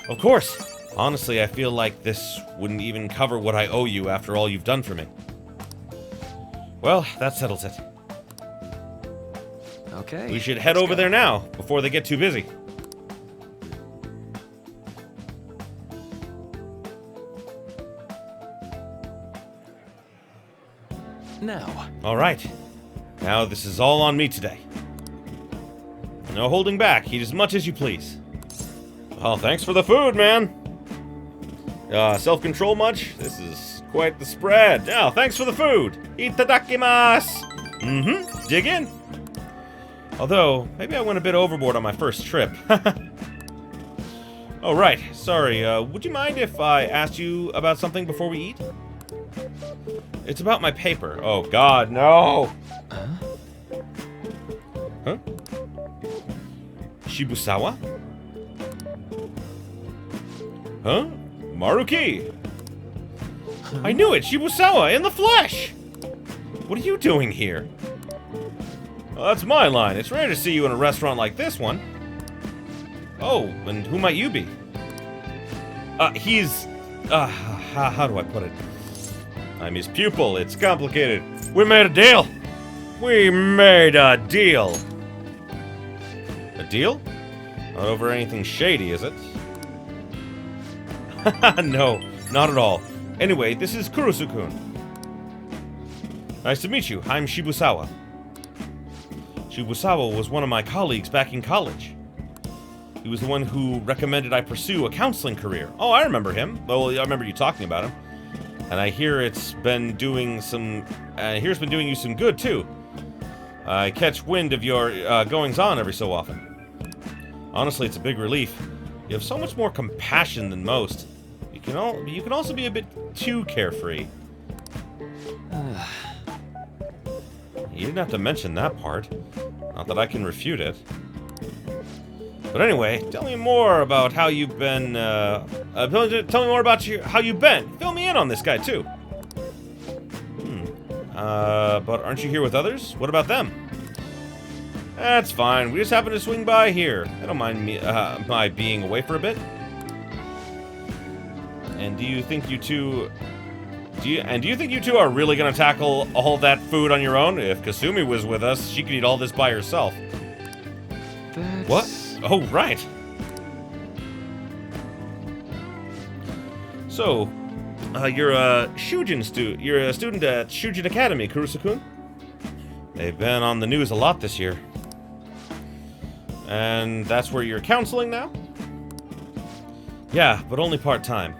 Of course. Honestly, I feel like this wouldn't even cover what I owe you after all you've done for me. Well, that settles it. Okay. We should head over there now, before they get too busy. Now. Alright. Now this is all on me today. No holding back. Eat as much as you please. Oh, thanks for the food, man. Self-control much? This is quite the spread. Oh, thanks for the food. Itadakimasu. Mm-hmm. Dig in. Although, maybe I went a bit overboard on my first trip. Oh, right. Sorry, would you mind if I asked you about something before we eat? It's about my paper. Oh, God, no! Huh? Shibusawa? Huh? Maruki! I knew it! Shibusawa, in the flesh! What are you doing here? Well, that's my line. It's rare to see you in a restaurant like this one. Oh, and who might you be? He's... how do I put it? I'm his pupil. It's complicated. We made a deal! We made a deal! A deal? Not over anything shady, is it? No, not at all. Anyway, this is Kurusu-kun. Nice to meet you. I'm Shibusawa. Shibusawa was one of my colleagues back in college. He was the one who recommended I pursue a counseling career. Oh, I remember him. Well, I remember you talking about him. And I hear it's been doing some... here's been doing you some good, too. I catch wind of your goings-on every so often. Honestly, it's a big relief. You have so much more compassion than most. You can also be a bit too carefree. You didn't have to mention that part. Not that I can refute it. But anyway, tell me more about how you've been, tell me more about how you've been. Fill me in on this guy, too. But aren't you here with others? What about them? That's fine. We just happened to swing by here. I don't mind me, my being away for a bit. And do you think you two... Do you think you two are really gonna tackle all that food on your own? If Kasumi was with us, she could eat all this by herself. That's... What? Oh, right. So, you're a you're a student at Shujin Academy, Kurusu-kun? They've been on the news a lot this year. And that's where you're counseling now? Yeah, but only part-time.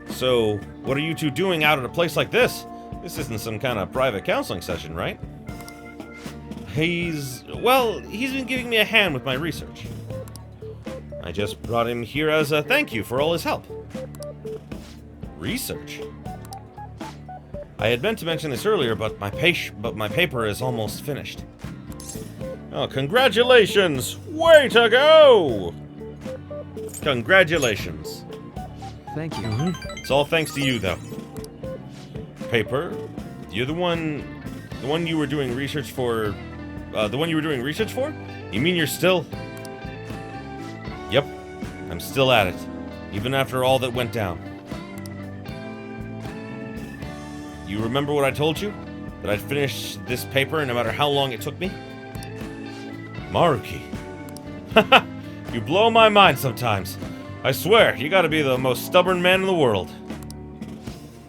So, what are you two doing out at a place like this? This isn't some kind of private counseling session, right? He's been giving me a hand with my research. I just brought him here as a thank you for all his help. Research? I had meant to mention this earlier, but my paper is almost finished. Oh, congratulations! Way to go! Congratulations. Thank you. It's all thanks to you, though. Paper? You're the one you were doing research for, You mean you're still... Yep, I'm still at it, even after all that went down. You remember what I told you? That I'd finish this paper no matter how long it took me? Maruki. Haha, you blow my mind sometimes. I swear, you gotta be the most stubborn man in the world.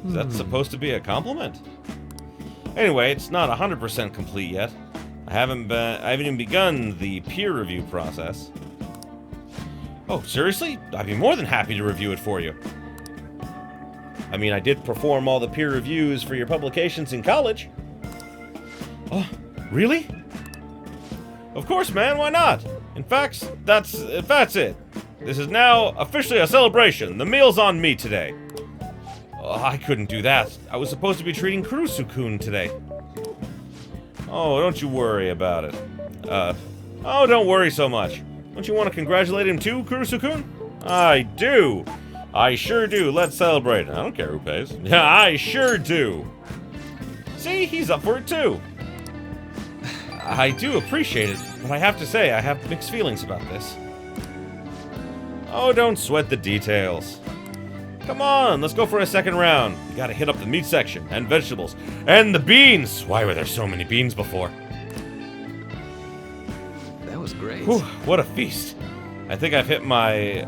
Is that supposed to be a compliment? Anyway, it's not 100% complete yet. I haven't even begun the peer review process. Oh, seriously? I'd be more than happy to review it for you. I mean, I did perform all the peer reviews for your publications in college. Oh, really? Of course, man, why not? In fact, that's it. This is now officially a celebration. The meal's on me today. Oh, I couldn't do that. I was supposed to be treating Kurusu-kun today. Oh, don't you worry about it. Oh, don't worry so much. Don't you want to congratulate him too, Kurusu-kun? I do. I sure do. Let's celebrate. I don't care who pays. Yeah, I sure do. See, he's up for it too. I do appreciate it, but I have to say I have mixed feelings about this. Oh, don't sweat the details. Come on, let's go for a second round. We gotta hit up the meat section, and vegetables, and the beans! Why were there so many beans before? That was great. Whew, what a feast. I think I've hit my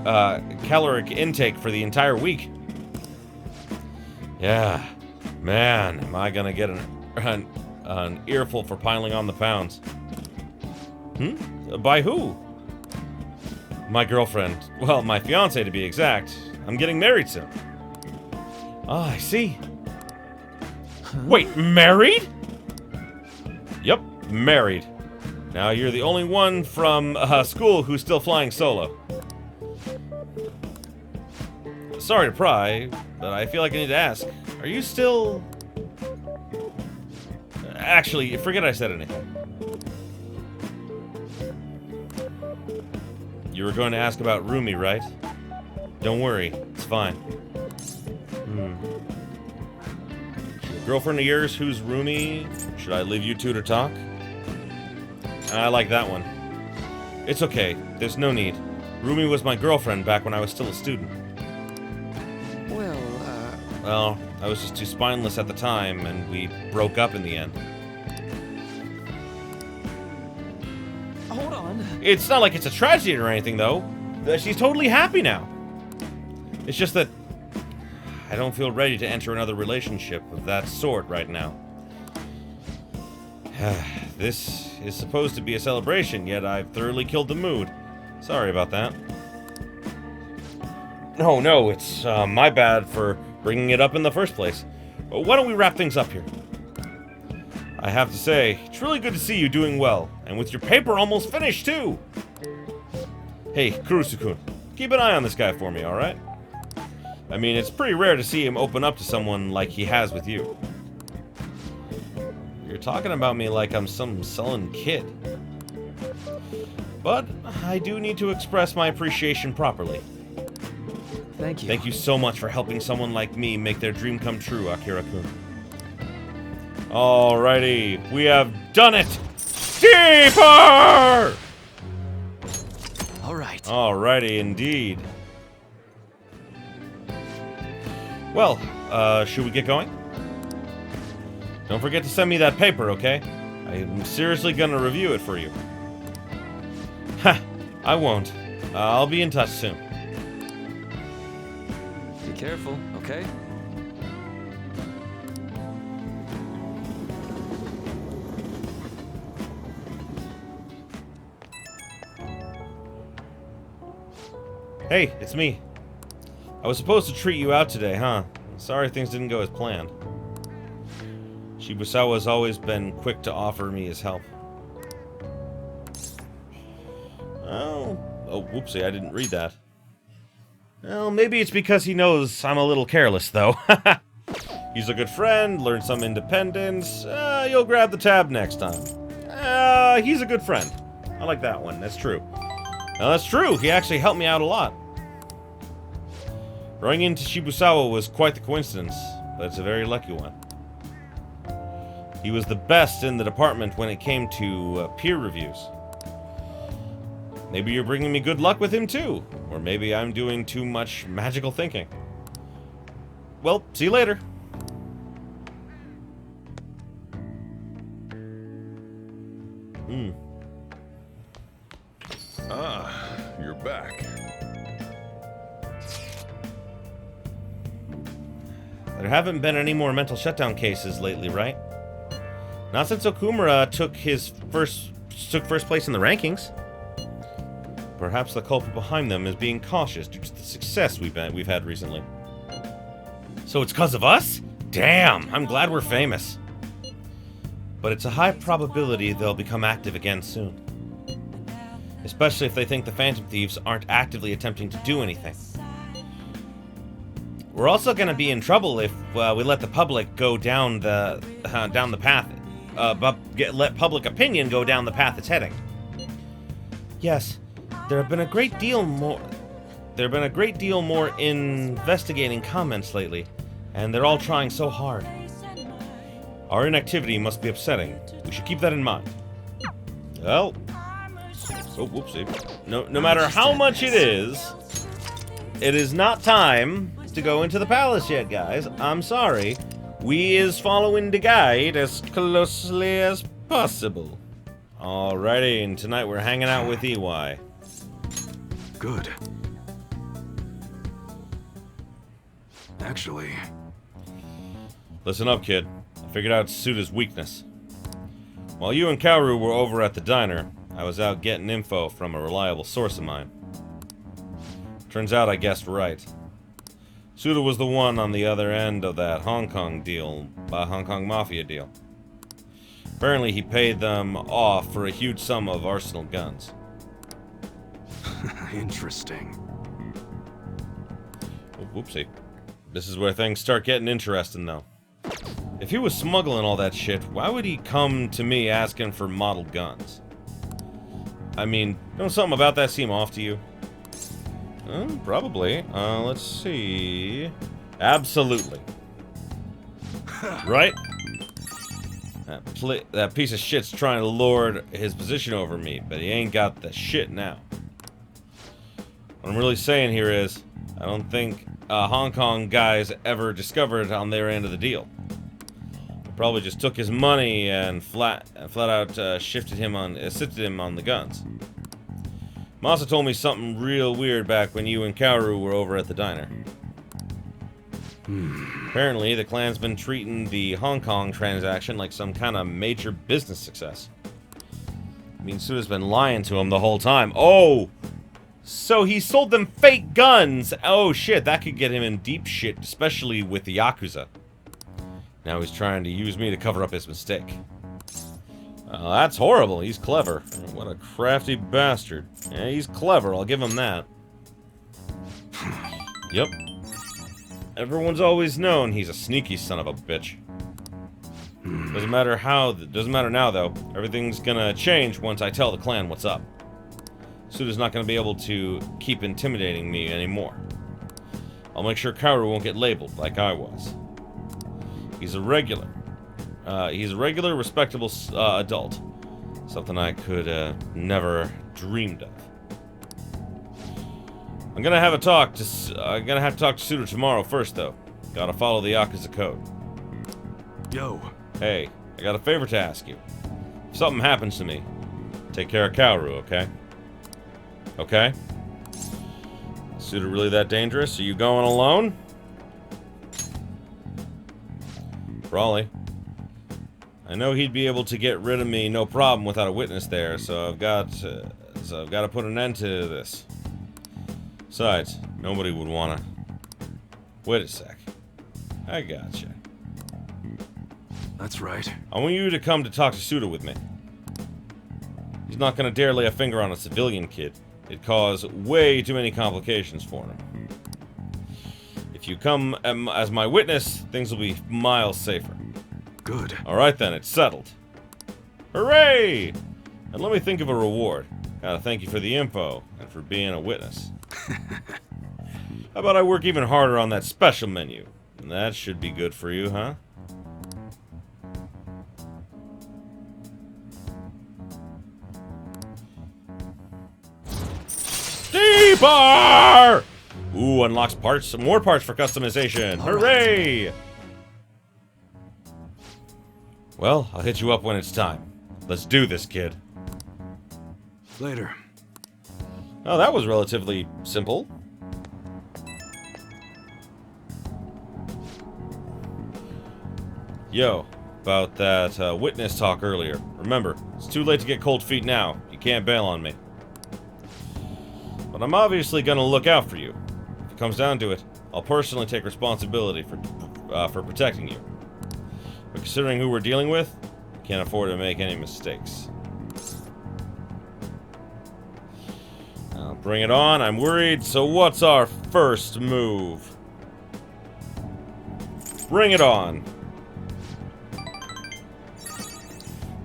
caloric intake for the entire week. Yeah, man, am I gonna get an earful for piling on the pounds. By who? My girlfriend. Well, my fiancé to be exact. I'm getting married soon. Ah, I see. Wait, married? Yep, married. Now you're the only one from school who's still flying solo. Sorry to pry, but I feel like I need to ask. Are you still... Actually, forget I said anything. You were going to ask about Rumi, right? Don't worry, it's fine. Your girlfriend of yours, who's Rumi? Should I leave you two to talk? I like that one. It's okay, there's no need. Rumi was my girlfriend back when I was still a student. Well, I was just too spineless at the time, and we broke up in the end. Hold on. It's not like it's a tragedy or anything, though. She's totally happy now. It's just that I don't feel ready to enter another relationship of that sort right now. This is supposed to be a celebration, yet I've thoroughly killed the mood. Sorry about that. No, it's my bad for bringing it up in the first place. Why don't we wrap things up here? I have to say, it's really good to see you doing well, and with your paper almost finished, too! Hey, Kurusu-kun, keep an eye on this guy for me, alright? I mean, it's pretty rare to see him open up to someone like he has with you. You're talking about me like I'm some sullen kid. But I do need to express my appreciation properly. Thank you. Thank you so much for helping someone like me make their dream come true, Akira-kun. Alrighty, we have done it! Deeper! All right. Alrighty, indeed. Well, should we get going? Don't forget to send me that paper, okay? I'm seriously gonna review it for you. Ha! I won't. I'll be in touch soon. Be careful, okay? Hey, it's me. I was supposed to treat you out today, huh? Sorry things didn't go as planned. Shibusawa's always been quick to offer me his help. Oh, whoopsie, I didn't read that. Well, maybe it's because he knows I'm a little careless, though. He's a good friend, learn some independence. You'll grab the tab next time. He's a good friend. I like that one, that's true. Now, that's true, he actually helped me out a lot. Running into Shibusawa was quite the coincidence, but it's a very lucky one. He was the best in the department when it came to peer reviews. Maybe you're bringing me good luck with him too, or maybe I'm doing too much magical thinking. Well, see you later. Ah, you're back. There haven't been any more mental shutdown cases lately, right? Not since Okumura took first place in the rankings. Perhaps the culprit behind them is being cautious due to the success we've had recently. So it's 'cause of us? Damn, I'm glad we're famous. But it's a high probability they'll become active again soon. Especially if they think the Phantom Thieves aren't actively attempting to do anything. We're also going to be in trouble if we let the public go down the path, let public opinion go down the path it's heading. Yes, there have been a great deal more investigating comments lately, and they're all trying so hard. Our inactivity must be upsetting. We should keep that in mind. Well, oh, whoopsie. No matter how much it is not time to go into the palace yet, guys. I'm sorry. We is following the guide as closely as possible. Alrighty, and tonight we're hanging out with EY. Good. Actually... Listen up, kid. I figured out Suda's weakness. While you and Kaoru were over at the diner, I was out getting info from a reliable source of mine. Turns out I guessed right. Suda was the one on the other end of that Hong Kong Mafia deal. Apparently he paid them off for a huge sum of arsenal guns. Interesting. Oh, whoopsie. This is where things start getting interesting, though. If he was smuggling all that shit, why would he come to me asking for model guns? I mean, don't something about that seem off to you? Probably. Let's see... Absolutely. Right? That piece of shit's trying to lord his position over me, but he ain't got the shit now. What I'm really saying here is, I don't think Hong Kong guys ever discovered on their end of the deal. They probably just took his money and flat out assisted him on the guns. Masa told me something real weird back when you and Kaoru were over at the diner. Apparently, the clan's been treating the Hong Kong transaction like some kind of major business success. I mean, Suda's been lying to him the whole time. Oh! So he sold them fake guns! Oh shit, that could get him in deep shit, especially with the Yakuza. Now he's trying to use me to cover up his mistake. That's horrible. He's clever. What a crafty bastard. Yeah, he's clever. I'll give him that. Yep. Everyone's always known he's a sneaky son of a bitch. Doesn't matter now, though. Everything's gonna change once I tell the clan what's up. Suda's not going to be able to keep intimidating me anymore. I'll make sure Kaoru won't get labeled like I was. He's a regular. Respectable adult. Something I could never dreamed of. I'm gonna have to talk to Suda tomorrow first, though. Gotta follow the Yakuza code. Yo. Hey, I got a favor to ask you. If something happens to me, take care of Kaoru, okay? Okay? Suda really that dangerous? Are you going alone? Probably. I know he'd be able to get rid of me no problem without a witness there, so I've got to put an end to this. Besides, nobody would wanna... Wait a sec. I gotcha. That's right. I want you to come to talk to Suda with me. He's not gonna dare lay a finger on a civilian kid. It'd cause way too many complications for him. If you come as my witness, things will be miles safer. Good. Alright then, it's settled. Hooray! And let me think of a reward. Gotta thank you for the info, and for being a witness. How about I work even harder on that special menu? And that should be good for you, huh? Deeper! Ooh, unlocks parts, some more parts for customization. Hooray! Well, I'll hit you up when it's time. Let's do this, kid. Later. Oh, that was relatively simple. Yo, about that witness talk earlier. Remember, it's too late to get cold feet now. You can't bail on me. But I'm obviously gonna look out for you. If it comes down to it, I'll personally take responsibility for protecting you. But considering who we're dealing with, can't afford to make any mistakes. Now, bring it on. I'm worried. So what's our first move? Bring it on.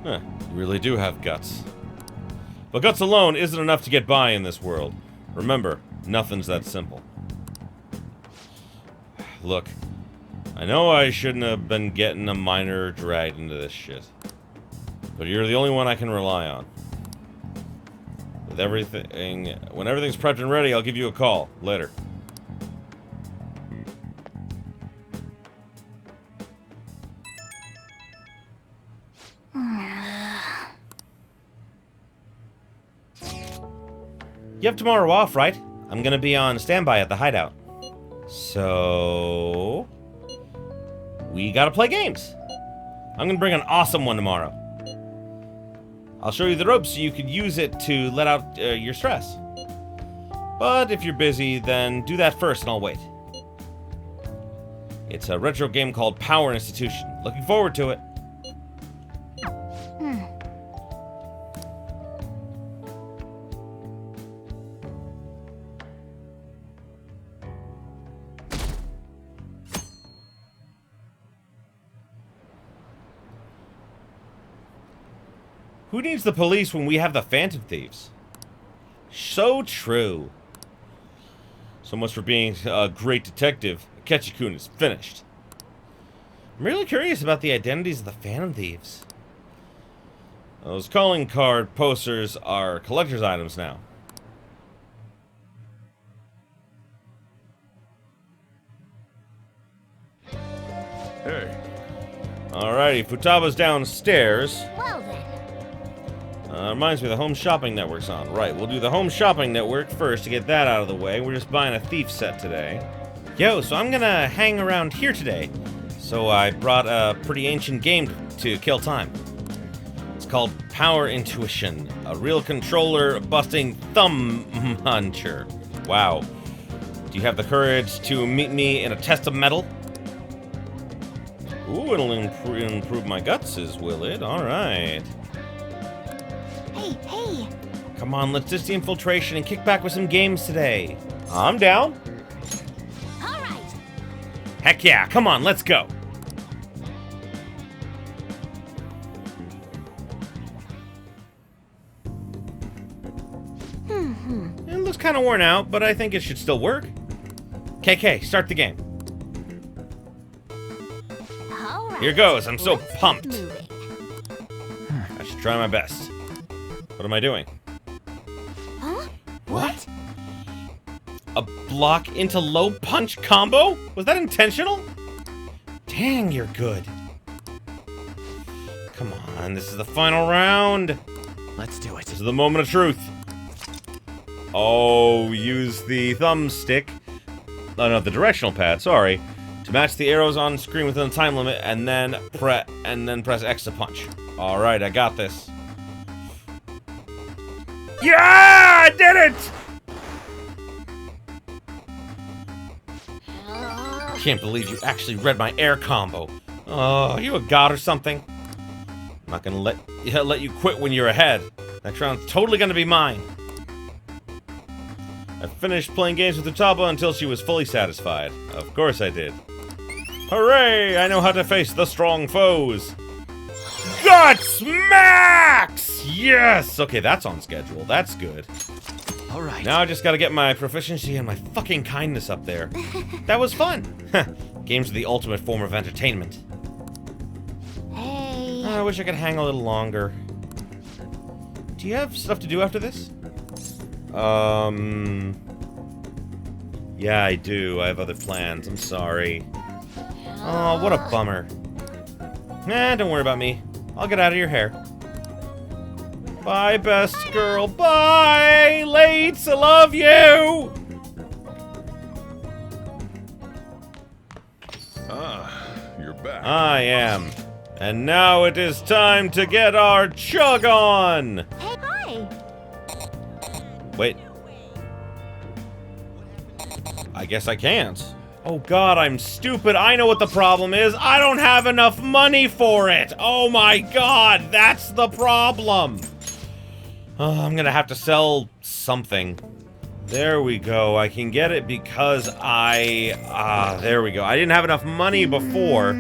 Huh, you really do have guts. But guts alone isn't enough to get by in this world. Remember, nothing's that simple. Look, I know I shouldn't have been getting a minor dragged into this shit. But you're the only one I can rely on. With everything, when everything's prepped and ready, I'll give you a call. Later. You have tomorrow off, right? I'm gonna be on standby at the hideout. So... we gotta play games. I'm gonna bring an awesome one tomorrow. I'll show you the ropes so you can use it to let out your stress. But if you're busy, then do that first and I'll wait. It's a retro game called Power Institution. Looking forward to it. Who needs the police when we have the Phantom Thieves? So true. So much for being a great detective. Akechi-kun is finished. I'm really curious about the identities of the Phantom Thieves. Those calling card posters are collector's items now. Hey. Alrighty, Futaba's downstairs. Well then. Reminds me the Home Shopping Network's on. Right, we'll do the Home Shopping Network first to get that out of the way. We're just buying a thief set today. Yo, so I'm gonna hang around here today. So I brought a pretty ancient game to kill time. It's called Power Intuition, a real controller busting thumb puncher. Wow. Do you have the courage to meet me in a test of metal? Ooh, it'll improve my gutses, will it? Alright. Hey. Come on, let's ditch the infiltration and kick back with some games today. I'm down. All right. Heck yeah, come on, let's go. kind of worn out, but I think it should still work. KK, start the game. All right. Here goes. I'm so let's get pumped. moving. I should try my best. What am I doing? Huh? What? A block into low punch combo? Was that intentional? Dang, you're good. Come on, this is the final round. Let's do it. This is the moment of truth. Oh, use the thumbstick. Oh, no, the directional pad, sorry. To match the arrows on screen within the time limit, and then press X to punch. Alright, I got this. Yeah! I did it! Can't believe you actually read my air combo. Oh, are you a god or something? I'm not gonna let you quit when you're ahead. That round's totally gonna be mine. I finished playing games with Utaba until she was fully satisfied. Of course I did. Hooray! I know how to face the strong foes. Guts Max! Yes! Okay, that's on schedule. That's good. Alright. Now I just gotta get my proficiency and my fucking kindness up there. That was fun. Games are the ultimate form of entertainment. Hey. I wish I could hang a little longer. Do you have stuff to do after this? Yeah, I do. I have other plans. I'm sorry. Oh, what a bummer. Nah, don't worry about me. I'll get out of your hair. Bye, best girl. Bye! Lates, I love you! Ah, you're back. I am. And now it is time to get our chug on! Hey, hi. Wait. I guess I can't. Oh god, I'm stupid. I know what the problem is. I don't have enough money for it. Oh my god, that's the problem. I'm gonna have to sell something. There we go. I can get it because there we go. I didn't have enough money before.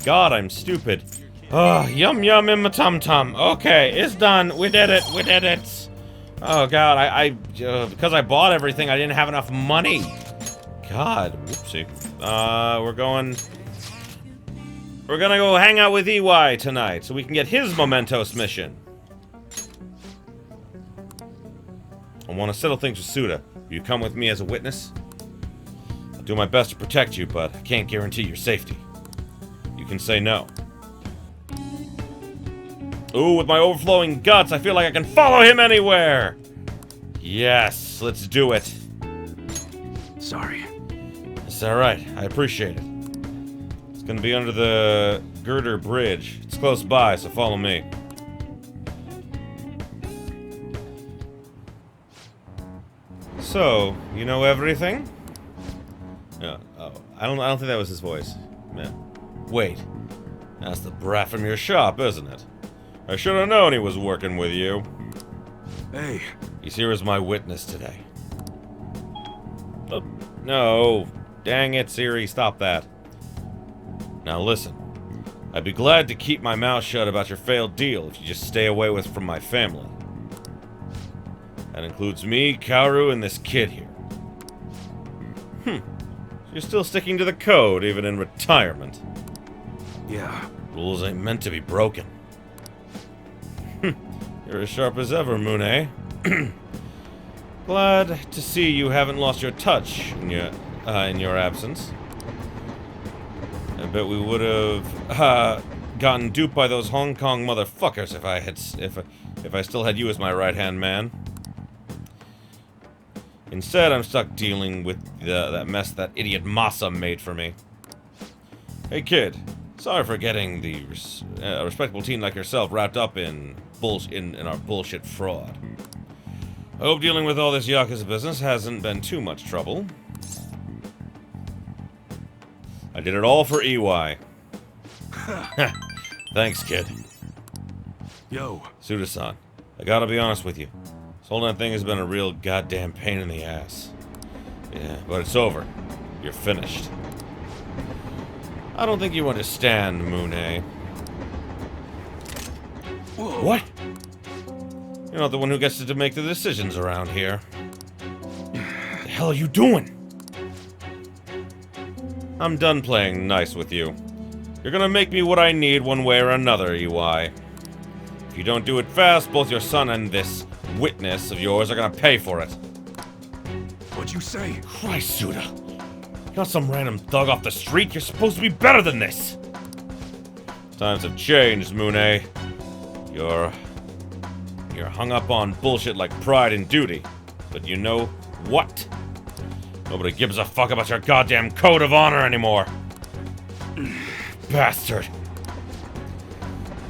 God, I'm stupid. Yum yum in my tum-tum. Okay, it's done. We did it. We did it. Oh god, because I bought everything, I didn't have enough money. God, whoopsie. We're gonna go hang out with EY tonight so we can get his mementos mission. I want to settle things with Suda. Will you come with me as a witness? I'll do my best to protect you, but I can't guarantee your safety. You can say no. Ooh, with my overflowing guts, I feel like I can follow him anywhere! Yes, let's do it. Sorry. It's alright, I appreciate it. It's gonna be under the Girder Bridge. It's close by, so follow me. So, you know everything? Oh, I don't think that was his voice. Yeah. Wait. That's the brat from your shop, isn't it? I should have known he was working with you. Hey. He's here as my witness today. Oh, no. Dang it, Siri, stop that. Now listen. I'd be glad to keep my mouth shut about your failed deal if you just stay away from my family. That includes me, Kaoru, and this kid here. You're still sticking to the code, even in retirement. Yeah. Rules ain't meant to be broken. You're as sharp as ever, Mune. Glad to see you haven't lost your touch in your absence. I bet we would have gotten duped by those Hong Kong motherfuckers if I still had you as my right-hand man. Instead, I'm stuck dealing with that mess that idiot Masa made for me. Hey kid, sorry for getting the respectable teen like yourself wrapped up in our bullshit fraud. I hope dealing with all this Yakuza business hasn't been too much trouble. I did it all for EY. Thanks, kid. Yo. Suda-san, I gotta be honest with you. This whole damn thing has been a real goddamn pain in the ass. Yeah, but it's over. You're finished. I don't think you understand, Mune. Whoa. What? You're not the one who gets to make the decisions around here. hell are you doing? I'm done playing nice with you. You're gonna make me what I need one way or another, UI. If you don't do it fast, both your son and this witness of yours are gonna pay for it. What'd you say? Christ, Suda. You're not some random thug off the street. You're supposed to be better than this. Times have changed, Mune. You're hung up on bullshit like pride and duty. But you know what? Nobody gives a fuck about your goddamn code of honor anymore. Bastard.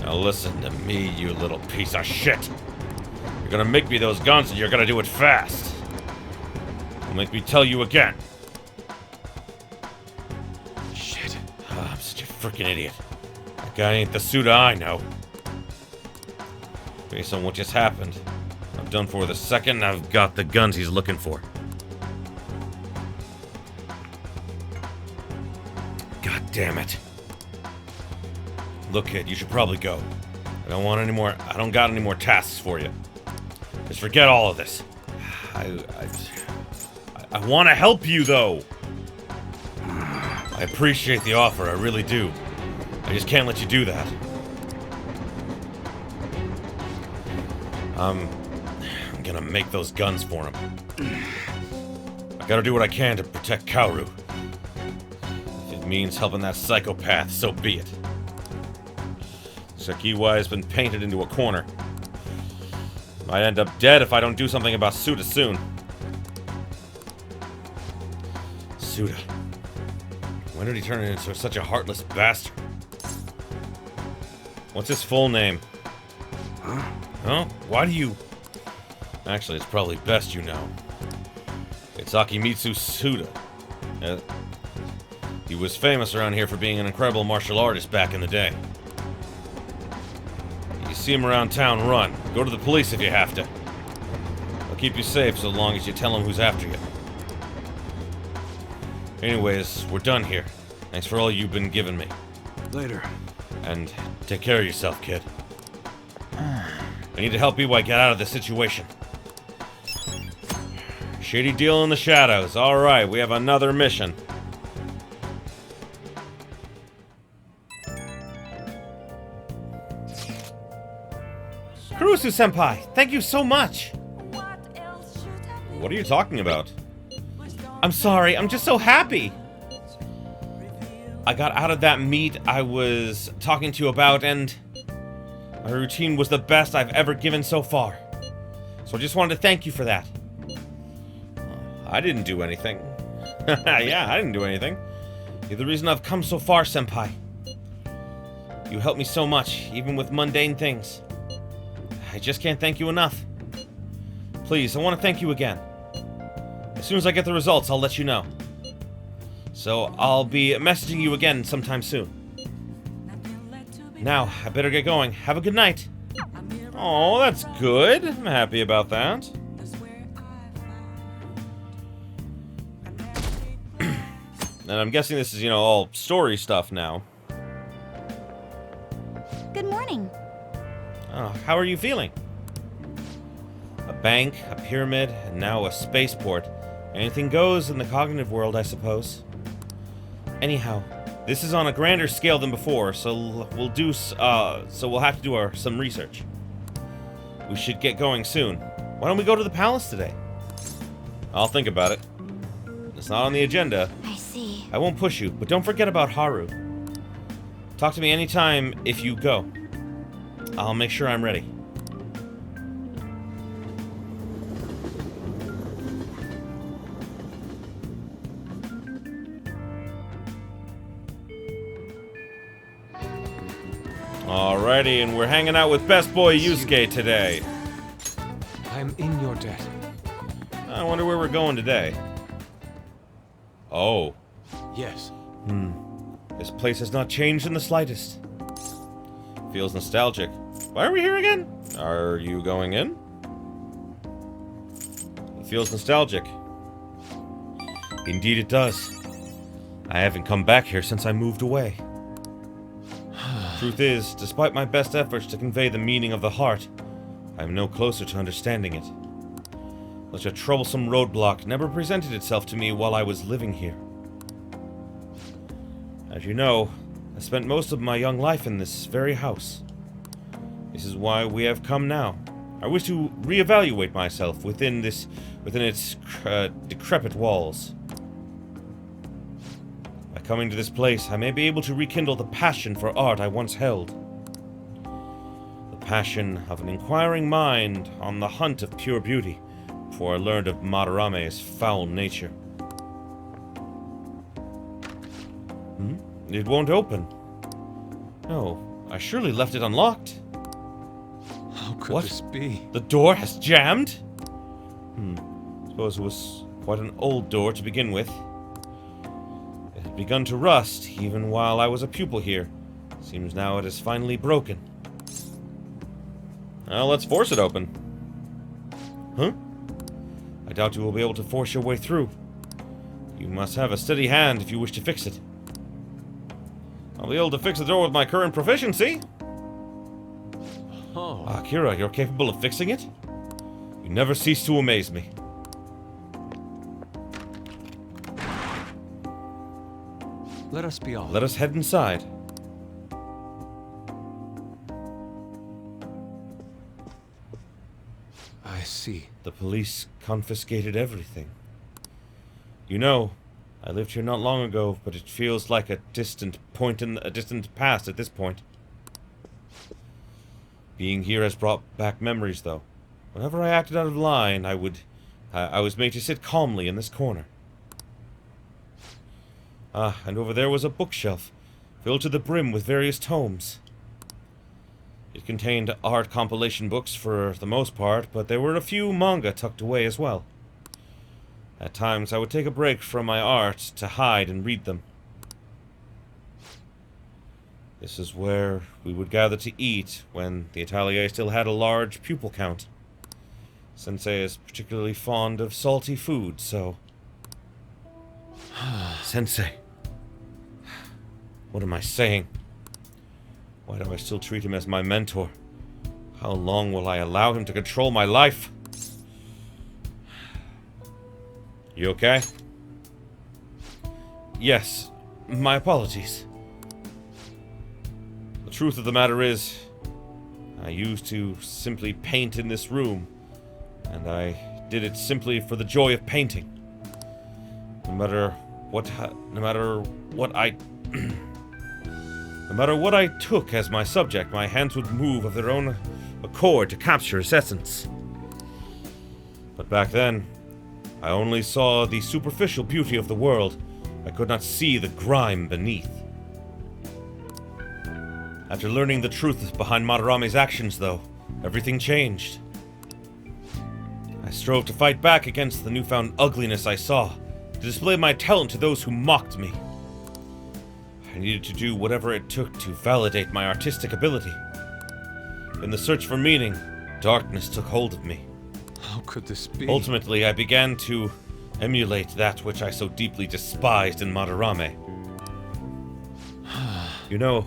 Now listen to me, you little piece of shit. You're gonna make me those guns and you're gonna do it fast. Don't make me tell you again. Shit. I'm such a freaking idiot. That guy ain't the Suda I know. Based on what just happened, I'm done for the second I've got the guns he's looking for. God damn it. Look, kid, you should probably go. I don't got any more tasks for you. Just forget all of this. I want to help you, though. I appreciate the offer, I really do. I just can't let you do that. I'm gonna make those guns for him. I gotta do what I can to protect Kaoru. If it means helping that psychopath, so be it. Sakiwa has been painted into a corner. Might end up dead if I don't do something about Suda soon. Suda. When did he turn into such a heartless bastard? What's his full name? Huh? Why do you... Actually, it's probably best you know. It's Akimitsu Suda. He was famous around here for being an incredible martial artist back in the day. You see him around town, run. Go to the police if you have to. I'll keep you safe so long as you tell him who's after you. Anyways, we're done here. Thanks for all you've been giving me. Later. And take care of yourself, kid. I need to help EY get out of this situation. Shady deal in the shadows. Alright, we have another mission. Kurusu-senpai, thank you so much! What are you talking about? I'm sorry, I'm just so happy! I got out of that meet I was talking to you about, and my routine was the best I've ever given so far. So I just wanted to thank you for that. I didn't do anything. Yeah, I didn't do anything. You're the reason I've come so far, senpai. You helped me so much, even with mundane things. I just can't thank you enough. Please, I want to thank you again. As soon as I get the results, I'll let you know. So, I'll be messaging you again sometime soon. Now, I better get going. Have a good night. Oh, that's good. I'm happy about that. And I'm guessing this is, all story stuff now. Good morning. Oh, how are you feeling? A bank, a pyramid, and now a spaceport. Anything goes in the cognitive world, I suppose. Anyhow, this is on a grander scale than before, so we'll have to do some research. We should get going soon. Why don't we go to the palace today? I'll think about it. It's not on the agenda. I see. I won't push you, but don't forget about Haru. Talk to me anytime if you go. I'll make sure I'm ready. Alrighty, and we're hanging out with Best Boy Yusuke today. I'm in your debt. I wonder where we're going today. Oh. Yes. This place has not changed in the slightest. Feels nostalgic. Why are we here again? Are you going in? It feels nostalgic. Indeed it does. I haven't come back here since I moved away. Truth is, despite my best efforts to convey the meaning of the heart, I am no closer to understanding it. Such a troublesome roadblock never presented itself to me while I was living here. As you know, I spent most of my young life in this very house. This is why we have come now. I wish to reevaluate myself within its decrepit walls. By coming to this place, I may be able to rekindle the passion for art I once held. The passion of an inquiring mind on the hunt of pure beauty, before I learned of Madarame's foul nature. It won't open. No, I surely left it unlocked. How could What? this be? The door has jammed? Suppose it was quite an old door to begin with. It had begun to rust even while I was a pupil here. Seems now it is finally broken. Well, let's force it open. Huh? I doubt you will be able to force your way through. You must have a steady hand if you wish to fix it. I'll be able to fix the door with my current proficiency. Oh. Akira, you're capable of fixing it? You never cease to amaze me. Let us be off. Let us head inside. I see. The police confiscated everything. You know, I lived here not long ago, but it feels like a distant past at this point. Being here has brought back memories, though. Whenever I acted out of line, I was made to sit calmly in this corner. Ah, and over there was a bookshelf, filled to the brim with various tomes. It contained art compilation books for the most part, but there were a few manga tucked away as well. At times, I would take a break from my art to hide and read them. This is where we would gather to eat when the atelier still had a large pupil count. Sensei is particularly fond of salty food, so... Sensei. What am I saying? Why do I still treat him as my mentor? How long will I allow him to control my life? You okay? Yes. My apologies. The truth of the matter is, I used to simply paint in this room, and I did it simply for the joy of painting. No matter what I took as my subject, my hands would move of their own accord to capture its essence. But back then, I only saw the superficial beauty of the world. I could not see the grime beneath. After learning the truth behind Madarame's actions, though, everything changed. I strove to fight back against the newfound ugliness I saw, to display my talent to those who mocked me. I needed to do whatever it took to validate my artistic ability. In the search for meaning, darkness took hold of me. How could this be? Ultimately, I began to emulate that which I so deeply despised in Madarame. You know,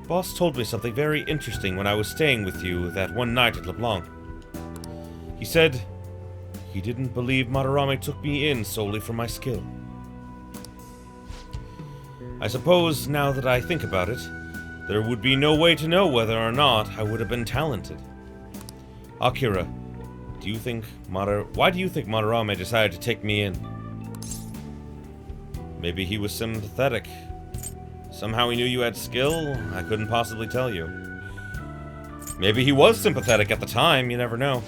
Boss told me something very interesting when I was staying with you that one night at LeBlanc. He said he didn't believe Madarame took me in solely for my skill. I suppose, now that I think about it, there would be no way to know whether or not I would have been talented. Akira, why do you think Madarame decided to take me in? Maybe he was sympathetic. Somehow he knew you had skill, I couldn't possibly tell you. Maybe he was sympathetic at the time, you never know.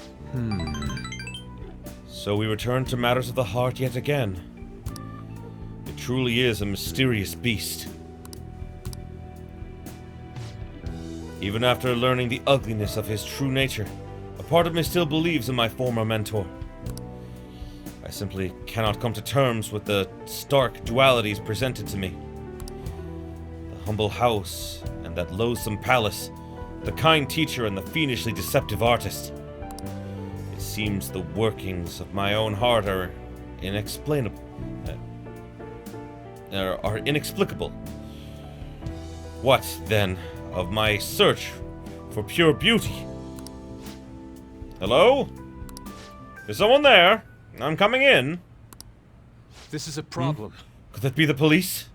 So we return to matters of the heart yet again. It truly is a mysterious beast. Even after learning the ugliness of his true nature, a part of me still believes in my former mentor. I simply cannot come to terms with the stark dualities presented to me. The humble house and that loathsome palace, the kind teacher and the fiendishly deceptive artist. It seems the workings of my own heart are inexplicable. What, then, of my search for pure beauty? Hello? Is someone there? I'm coming in. This is a problem. Could that be the police?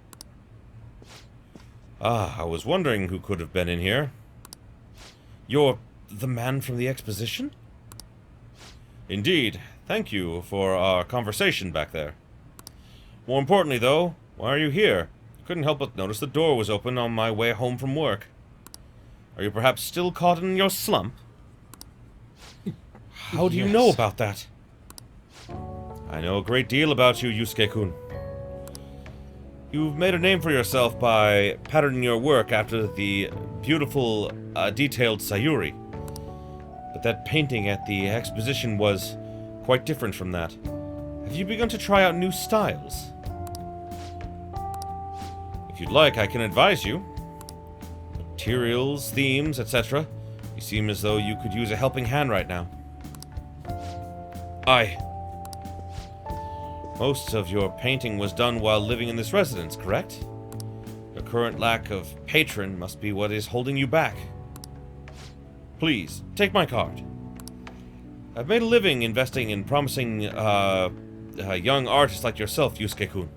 Ah, I was wondering who could have been in here. You're the man from the exposition? Indeed. Thank you for our conversation back there. More importantly, though, why are you here? I couldn't help but notice the door was open on my way home from work. Are you perhaps still caught in your slump? How do you know about that? I know a great deal about you, Yusuke-kun. You've made a name for yourself by patterning your work after the beautiful, detailed Sayuri. But that painting at the exposition was quite different from that. Have you begun to try out new styles? If you'd like, I can advise you. Materials, themes, etc. You seem as though you could use a helping hand right now. Most of your painting was done while living in this residence, correct? Your current lack of patron must be what is holding you back. Please, take my card. I've made a living investing in promising, young artists like yourself, Yusuke-kun.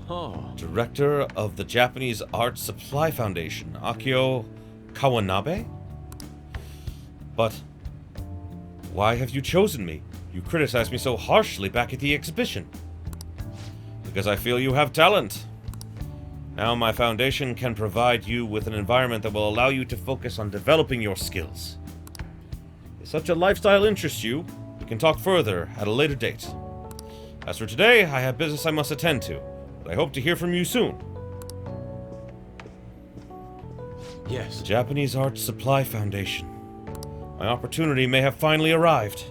Oh. Director of the Japanese Art Supply Foundation, Akio Kawanabe? But why have you chosen me? You criticized me so harshly back at the exhibition. Because I feel you have talent. Now my foundation can provide you with an environment that will allow you to focus on developing your skills. If such a lifestyle interests you, we can talk further at a later date. As for today, I have business I must attend to, but I hope to hear from you soon. Yes. Japanese Art Supply Foundation. My opportunity may have finally arrived.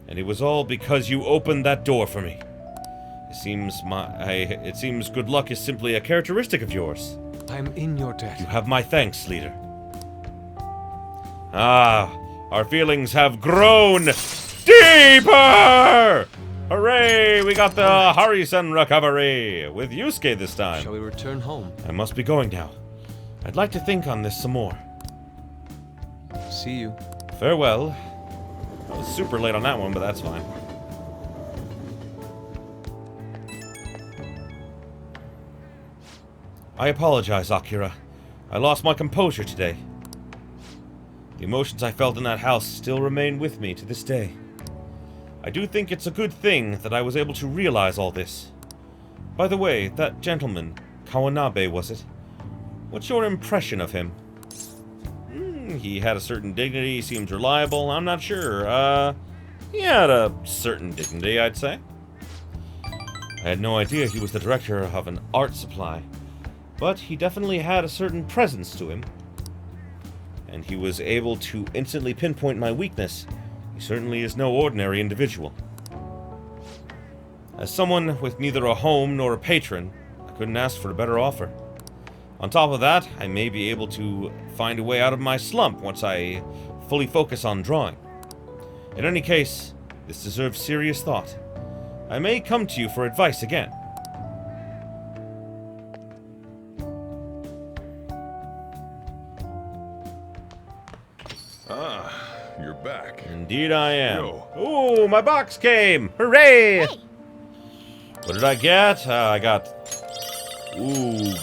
And it was all because you opened that door for me. It seems good luck is simply a characteristic of yours. I am in your debt. You have my thanks, leader. Ah, our feelings have grown deeper! Hooray! We got the Harisen recovery! With Yusuke this time. Shall we return home? I must be going now. I'd like to think on this some more. See you. Farewell. I was super late on that one, but that's fine. I apologize, Akira. I lost my composure today. The emotions I felt in that house still remain with me to this day. I do think it's a good thing that I was able to realize all this. By the way, that gentleman, Kawanabe, was it? What's your impression of him? He had a certain dignity, he seems reliable, I'm not sure. He had a certain dignity, I'd say. I had no idea he was the director of an art supply, but he definitely had a certain presence to him. And he was able to instantly pinpoint my weakness. He certainly is no ordinary individual. As someone with neither a home nor a patron, I couldn't ask for a better offer. On top of that, I may be able to find a way out of my slump once I fully focus on drawing. In any case, this deserves serious thought. I may come to you for advice again. Ah, you're back. Indeed I am. Yo. Ooh, my box came! Hooray! Hey. What did I get? I got... Ooh,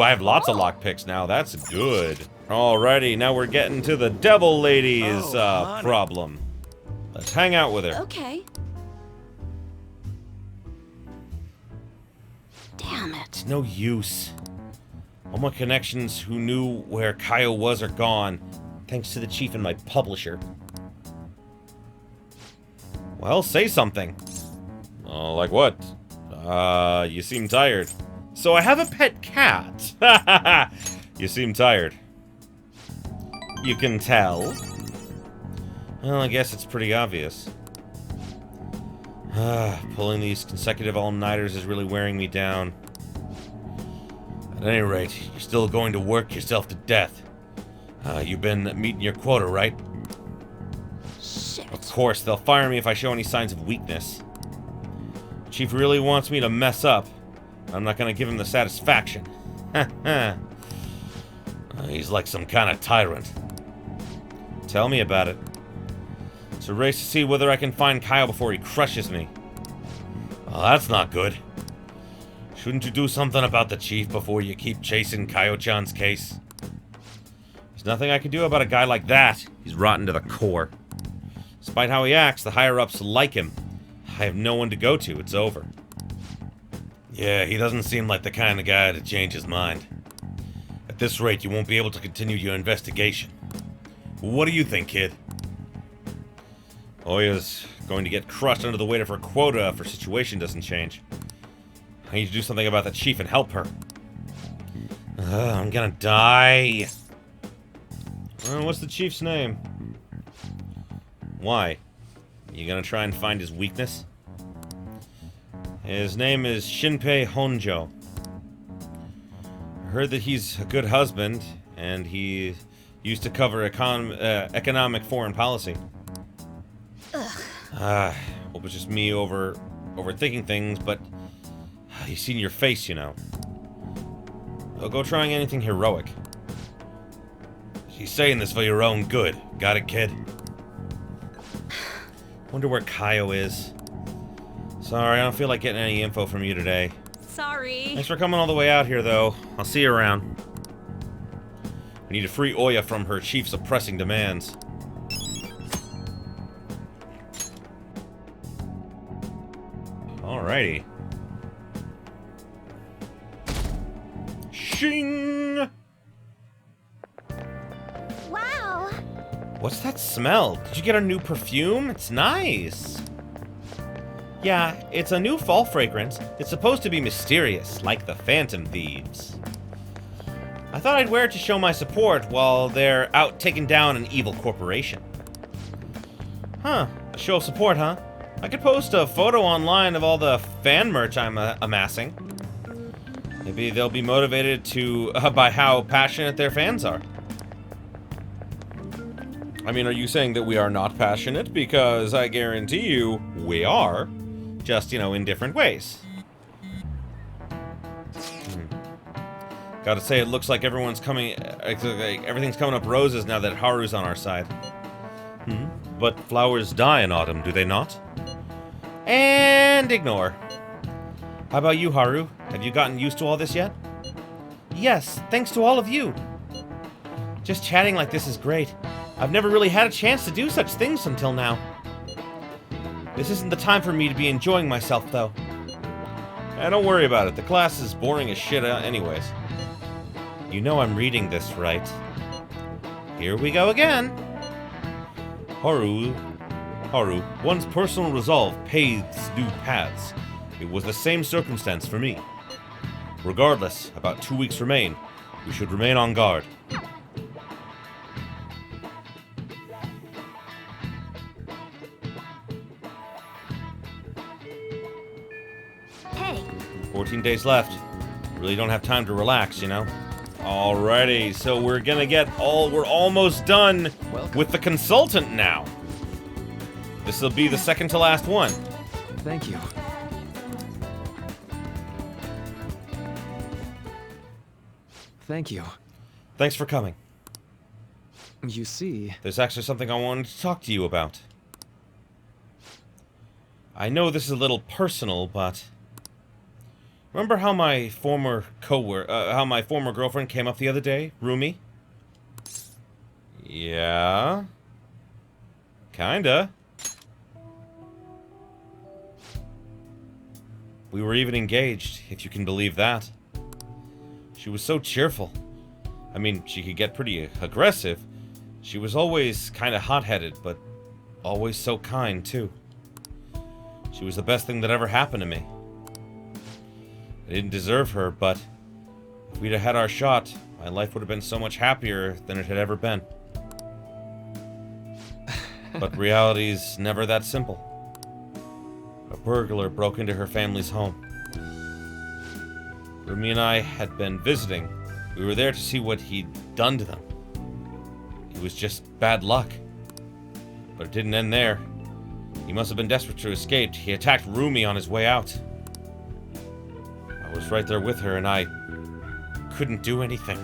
I have lots of lockpicks now. That's good. Alrighty, now we're getting to the devil lady's honey. problem. Let's hang out with her. Okay. Damn it. It's no use. All my connections who knew where Kaio was are gone, thanks to the chief and my publisher. Well, say something. Like what? You seem tired. So I have a pet cat. You seem tired. You can tell. Well, I guess it's pretty obvious. Pulling these consecutive all-nighters is really wearing me down. At any rate, you're still going to work yourself to death. You've been meeting your quota, right? Shit. Of course, they'll fire me if I show any signs of weakness. Chief really wants me to mess up. I'm not gonna give him the satisfaction. He's like some kind of tyrant. Tell me about it. It's a race to see whether I can find Kyle before he crushes me. Well, that's not good. Shouldn't you do something about the chief before you keep chasing Kaio-chan's case? There's nothing I can do about a guy like that. He's rotten to the core. Despite how he acts, the higher-ups like him. I have no one to go to. It's over. Yeah, he doesn't seem like the kind of guy to change his mind. At this rate, you won't be able to continue your investigation. What do you think, kid? Oya's going to get crushed under the weight of her quota if her situation doesn't change. I need to do something about the chief and help her. I'm gonna die. What's the chief's name? Why? You gonna try and find his weakness? His name is Shinpei Honjo. I heard that he's a good husband, and he used to cover economic foreign policy. It was just me overthinking things, but you've seen your face, you know. I'll go trying anything heroic. She's saying this for your own good. Got it, kid? Wonder where Kaio is. Sorry, I don't feel like getting any info from you today. Sorry. Thanks for coming all the way out here, though. I'll see you around. We need to free Oya from her chief's oppressing demands. Alrighty. Shing! Wow. What's that smell? Did you get a new perfume? It's nice. Yeah, it's a new fall fragrance. It's supposed to be mysterious, like the Phantom Thieves. I thought I'd wear it to show my support while they're out taking down an evil corporation. Huh, a show of support, huh? I could post a photo online of all the fan merch I'm amassing. Maybe they'll be motivated by how passionate their fans are. I mean, are you saying that we are not passionate? Because I guarantee you, we are. Just, you know, in different ways. Gotta say, it looks like everything's coming up roses now that Haru's on our side. But flowers die in autumn, do they not? And ignore. How about you, Haru? Have you gotten used to all this yet? Yes, thanks to all of you. Just chatting like this is great. I've never really had a chance to do such things until now. This isn't the time for me to be enjoying myself, though. Don't worry about it. The class is boring as shit anyways. You know I'm reading this, right? Here we go again. Haru, one's personal resolve paves new paths. It was the same circumstance for me. Regardless, about 2 weeks remain. We should remain on guard. Hey. 14 days left. Really don't have time to relax, you know? Alrighty, so we're almost done with the consultant now. This'll be the second to last one. Thank you. Thank you. Thanks for coming. You see... There's actually something I wanted to talk to you about. I know this is a little personal, but... Remember how my former girlfriend came up the other day, Rumi? Yeah. Kinda. We were even engaged, if you can believe that. She was so cheerful. I mean, she could get pretty aggressive. She was always kind of hot-headed, but always so kind, too. She was the best thing that ever happened to me. I didn't deserve her, but if we'd have had our shot, my life would have been so much happier than it had ever been. But reality's never that simple. A burglar broke into her family's home. Rumi and I had been visiting. We were there to see what he'd done to them. It was just bad luck. But it didn't end there. He must have been desperate to escape. He attacked Rumi on his way out. I was right there with her, and I couldn't do anything.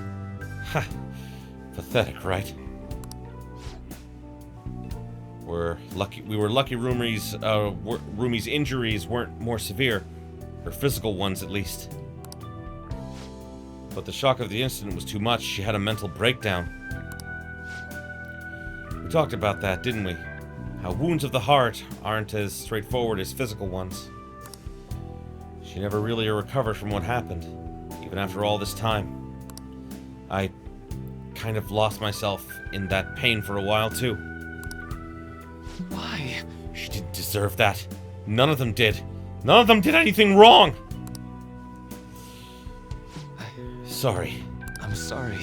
Ha! Pathetic, right? We were lucky Rumi's injuries weren't more severe. Her physical ones, at least. But the shock of the incident was too much. She had a mental breakdown. We talked about that, didn't we? How wounds of the heart aren't as straightforward as physical ones. She never really recovered from what happened, even after all this time. I kind of lost myself in that pain for a while, too. Why? She didn't deserve that. None of them did. None of them did anything wrong! Sorry. I'm sorry.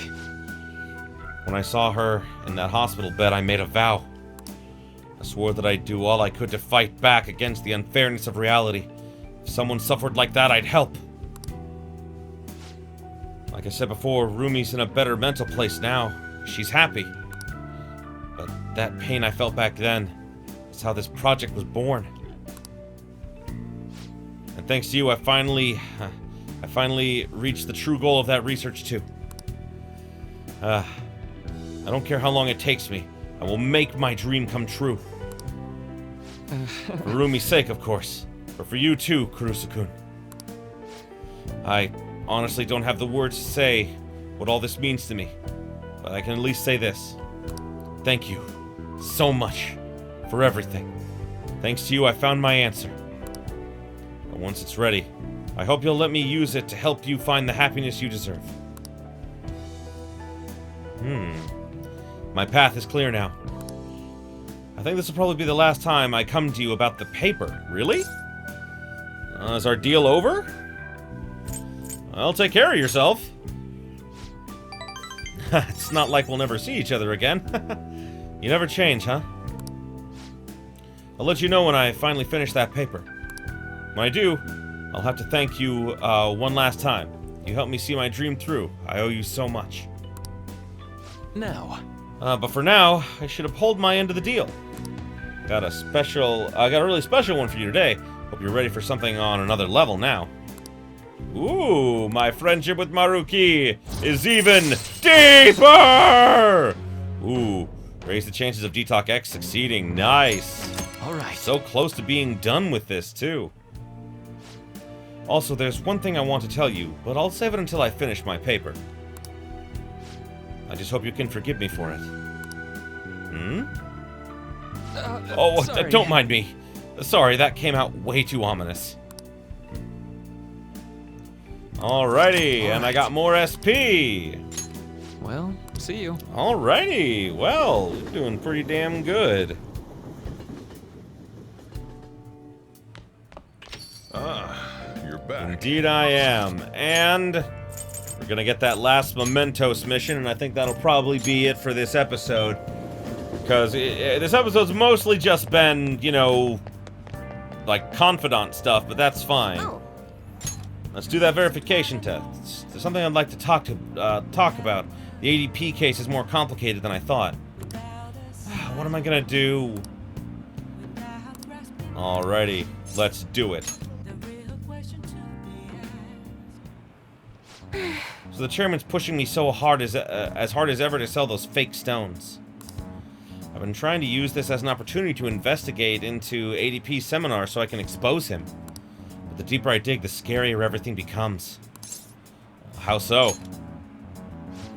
When I saw her in that hospital bed, I made a vow. I swore that I'd do all I could to fight back against the unfairness of reality. If someone suffered like that, I'd help. Like I said before, Rumi's in a better mental place now. She's happy. But that pain I felt back then is how this project was born. And thanks to you, I finally reached the true goal of that research too. I don't care how long it takes me. I will make my dream come true. For Rumi's sake, of course. But for you too, Kurusu-kun. I honestly don't have the words to say what all this means to me. But I can at least say this. Thank you so much for everything. Thanks to you, I found my answer. But once it's ready, I hope you'll let me use it to help you find the happiness you deserve. My path is clear now. I think this will probably be the last time I come to you about the paper. Really? Is our deal over? Well, take care of yourself. It's not like we'll never see each other again. You never change, huh? I'll let you know when I finally finish that paper. When I do, I'll have to thank you one last time. You helped me see my dream through. I owe you so much. Now. But for now, I should uphold my end of the deal. I got a really special one for you today. Hope you're ready for something on another level now. Ooh, my friendship with Maruki is even deeper! Ooh, raise the chances of Detox X succeeding. Nice. Alright. So close to being done with this, too. Also, there's one thing I want to tell you, but I'll save it until I finish my paper. I just hope you can forgive me for it. Sorry. Don't mind me. Sorry, that came out way too ominous. Alrighty, and I got more SP. Well, see you. Alrighty, well, you're doing pretty damn good. You're back. Indeed I am, and we're gonna get that last Mementos mission, and I think that'll probably be it for this episode. Because this episode's mostly just been, you know, like confidant stuff, but that's fine. Oh. Let's do that verification test. There's something I'd like to talk about. The ADP case is more complicated than I thought. What am I gonna do? Alrighty, let's do it. So the chairman's pushing me so hard as hard as ever to sell those fake stones. I've been trying to use this as an opportunity to investigate into ADP's seminar so I can expose him. But the deeper I dig, the scarier everything becomes. How so?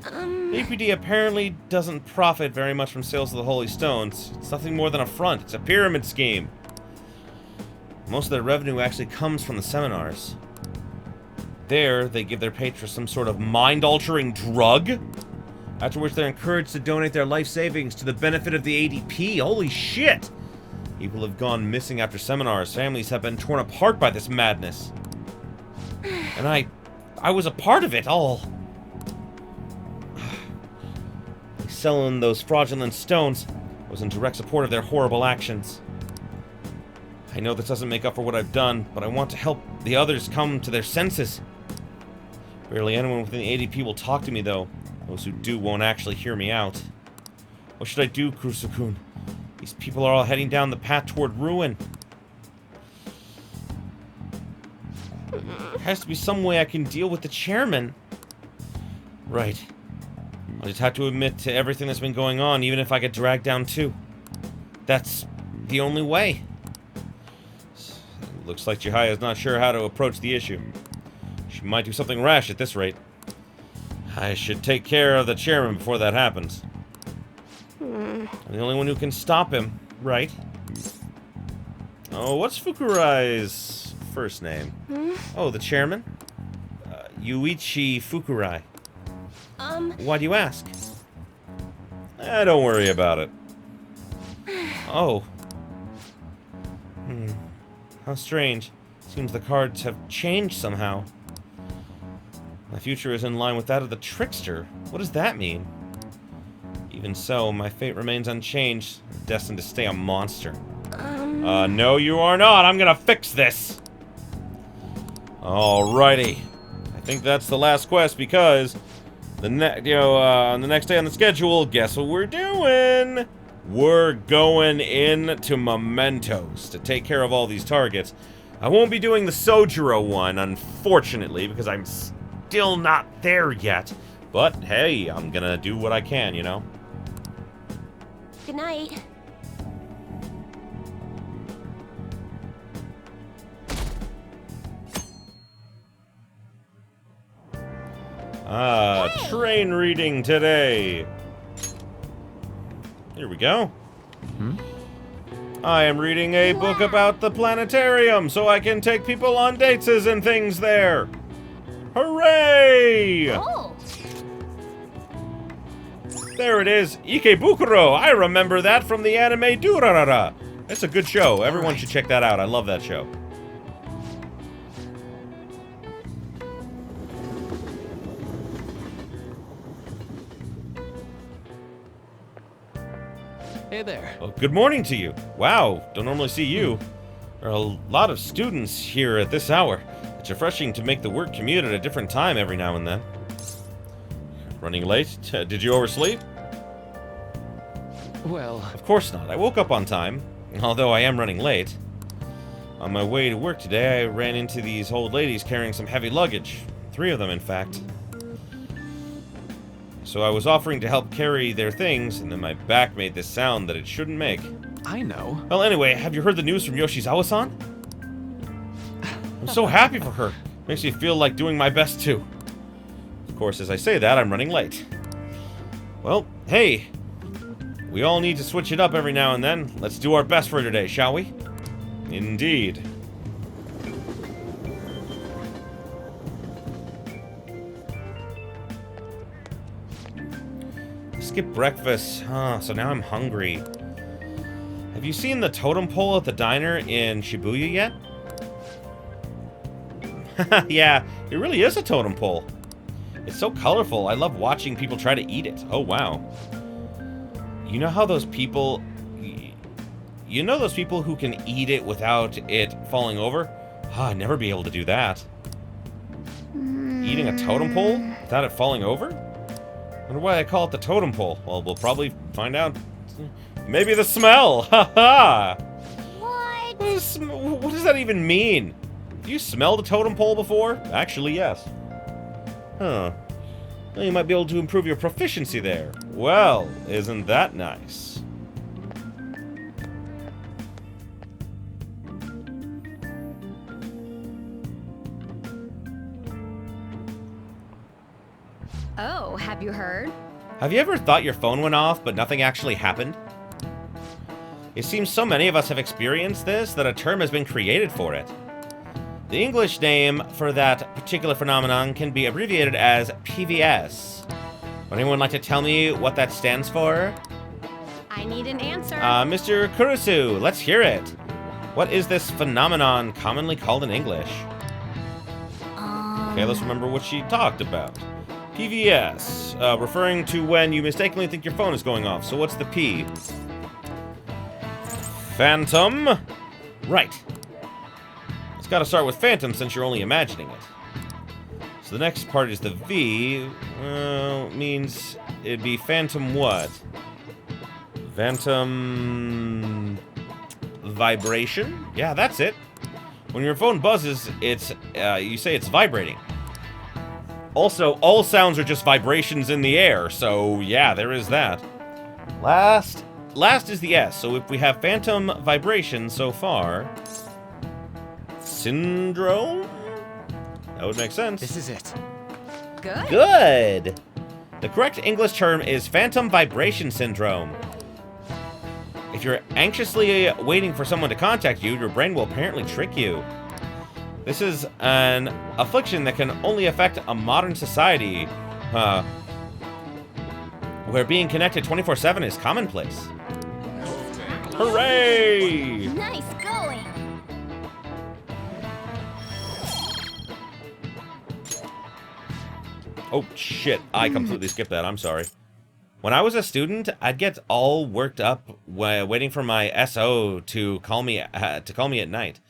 APD apparently doesn't profit very much from sales of the holy stones. It's nothing more than a front. It's a pyramid scheme. Most of their revenue actually comes from the seminars. There, they give their patrons some sort of mind-altering drug, after which they're encouraged to donate their life savings to the benefit of the ADP. Holy shit! People have gone missing after seminars. Families have been torn apart by this madness. And I was a part of it all. Selling those fraudulent stones was in direct support of their horrible actions. I know this doesn't make up for what I've done, but I want to help the others come to their senses. Barely anyone within the ADP will talk to me, though. Those who do won't actually hear me out. What should I do, Kurusu-kun? These people are all heading down the path toward ruin. There has to be some way I can deal with the chairman. Right. I'll just have to admit to everything that's been going on, even if I get dragged down too. that's the only way. Looks like Chihiya's not sure how to approach the issue. She might do something rash at this rate. I should take care of the chairman before that happens. I'm the only one who can stop him, right? Oh, what's Fukurai's first name? Oh, the chairman? Yuichi Fukurai. Why do you ask? Don't worry about it. Oh. How strange. Seems the cards have changed somehow. My future is in line with that of the trickster. What does that mean? Even so, my fate remains unchanged, destined to stay a monster. No you are not! I'm gonna fix this! Alrighty. I think that's the last quest because the next day on the schedule, guess what we're doing? We're going into Mementos to take care of all these targets. I won't be doing the Sojiro one, unfortunately, because I'm still not there yet. But, hey, I'm gonna do what I can, you know? Good night. Train reading today. Here we go. I am reading a book about the planetarium, so I can take people on dates and things there. Hooray! Oh. There it is, Ikebukuro. I remember that from the anime Durarara. It's a good show. Everyone should check that out. I love that show. Hey there. Well, good morning to you. Wow, don't normally see you. There are a lot of students here at this hour. It's refreshing to make the work commute at a different time every now and then. Running late? Did you oversleep? Well, Of course not. I woke up on time, although I am running late. On my way to work today, I ran into these old ladies carrying some heavy luggage. 3 of them, in fact. So I was offering to help carry their things, and then my back made this sound that it shouldn't make. I know. Well, anyway, have you heard the news from Yoshizawa-san? I'm so happy for her. Makes me feel like doing my best, too. Of course, as I say that, I'm running late. Well, hey. We all need to switch it up every now and then. Let's do our best for today, shall we? Indeed. Skip breakfast. So now I'm hungry. Have you seen the totem pole at the diner in Shibuya yet? Yeah, it really is a totem pole. It's so colorful. I love watching people try to eat it. Oh, wow. You know how those people... You know those people who can eat it without it falling over? I'd never be able to do that. Eating a totem pole without it falling over? I wonder why I call it the totem pole. Well, we'll probably find out. Maybe the smell! Ha-ha! What? What does that even mean? Have you smelled a totem pole before? Actually, yes. Huh. Well, you might be able to improve your proficiency there. Well, isn't that nice? Oh, have you heard? Have you ever thought your phone went off, but nothing actually happened? It seems so many of us have experienced this that a term has been created for it. The English name for that particular phenomenon can be abbreviated as PVS. Would anyone like to tell me what that stands for? I need an answer. Mr. Kurusu, let's hear it. What is this phenomenon commonly called in English? Okay, let's remember what she talked about. PVS, referring to when you mistakenly think your phone is going off. So what's the P? Phantom. Right. It's got to start with phantom since you're only imagining it. So the next part is the V. Means it'd be phantom what? Phantom vibration? Yeah, that's it. When your phone buzzes, it's you say it's vibrating. Also, all sounds are just vibrations in the air, so yeah, there is that. Last last is the S. So if we have phantom vibration so far, syndrome? That would make sense. This is it. Good. Good. The correct English term is phantom vibration syndrome. If you're anxiously waiting for someone to contact you, your brain will apparently trick you. This is an affliction that can only affect a modern society, where being connected 24/7 is commonplace. Hooray! Nice going. Oh, shit. I completely skipped that. I'm sorry. When I was a student, I'd get all worked up waiting for my SO to call me at night.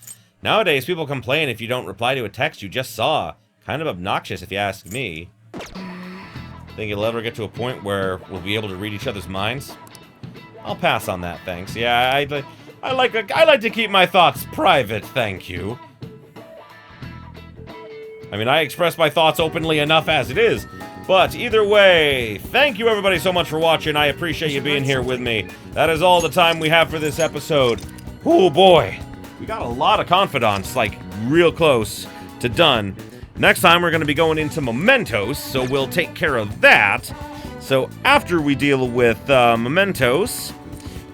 Nowadays, people complain if you don't reply to a text you just saw. Kind of obnoxious, if you ask me. Think it'll ever get to a point where we'll be able to read each other's minds? I'll pass on that, thanks. Yeah, I like to keep my thoughts private, thank you. I mean, I express my thoughts openly enough as it is. But either way, thank you everybody so much for watching. I appreciate you being here with me. That is all the time we have for this episode. Oh boy, we got a lot of confidants, like real close to done. Next time we're going to be going into Mementos, so we'll take care of that. So after we deal with Mementos,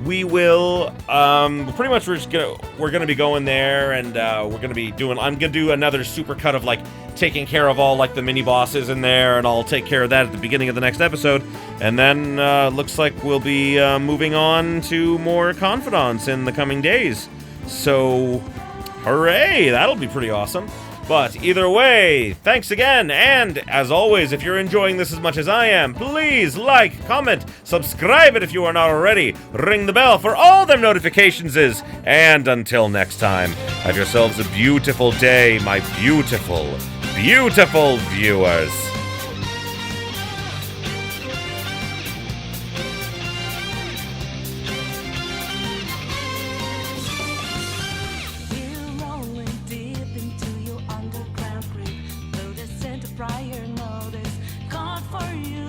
we will pretty much we're gonna be going there, and we're gonna be doing. I'm gonna do another super cut of like taking care of all like the mini bosses in there, and I'll take care of that at the beginning of the next episode. And then looks like we'll be moving on to more confidants in the coming days. So, hooray! That'll be pretty awesome. But either way, thanks again, and as always, if you're enjoying this as much as I am, please like, comment, subscribe it if you are not already, ring the bell for all them notifications and until next time, have yourselves a beautiful day, my beautiful, beautiful viewers. Prior notice, caught for you.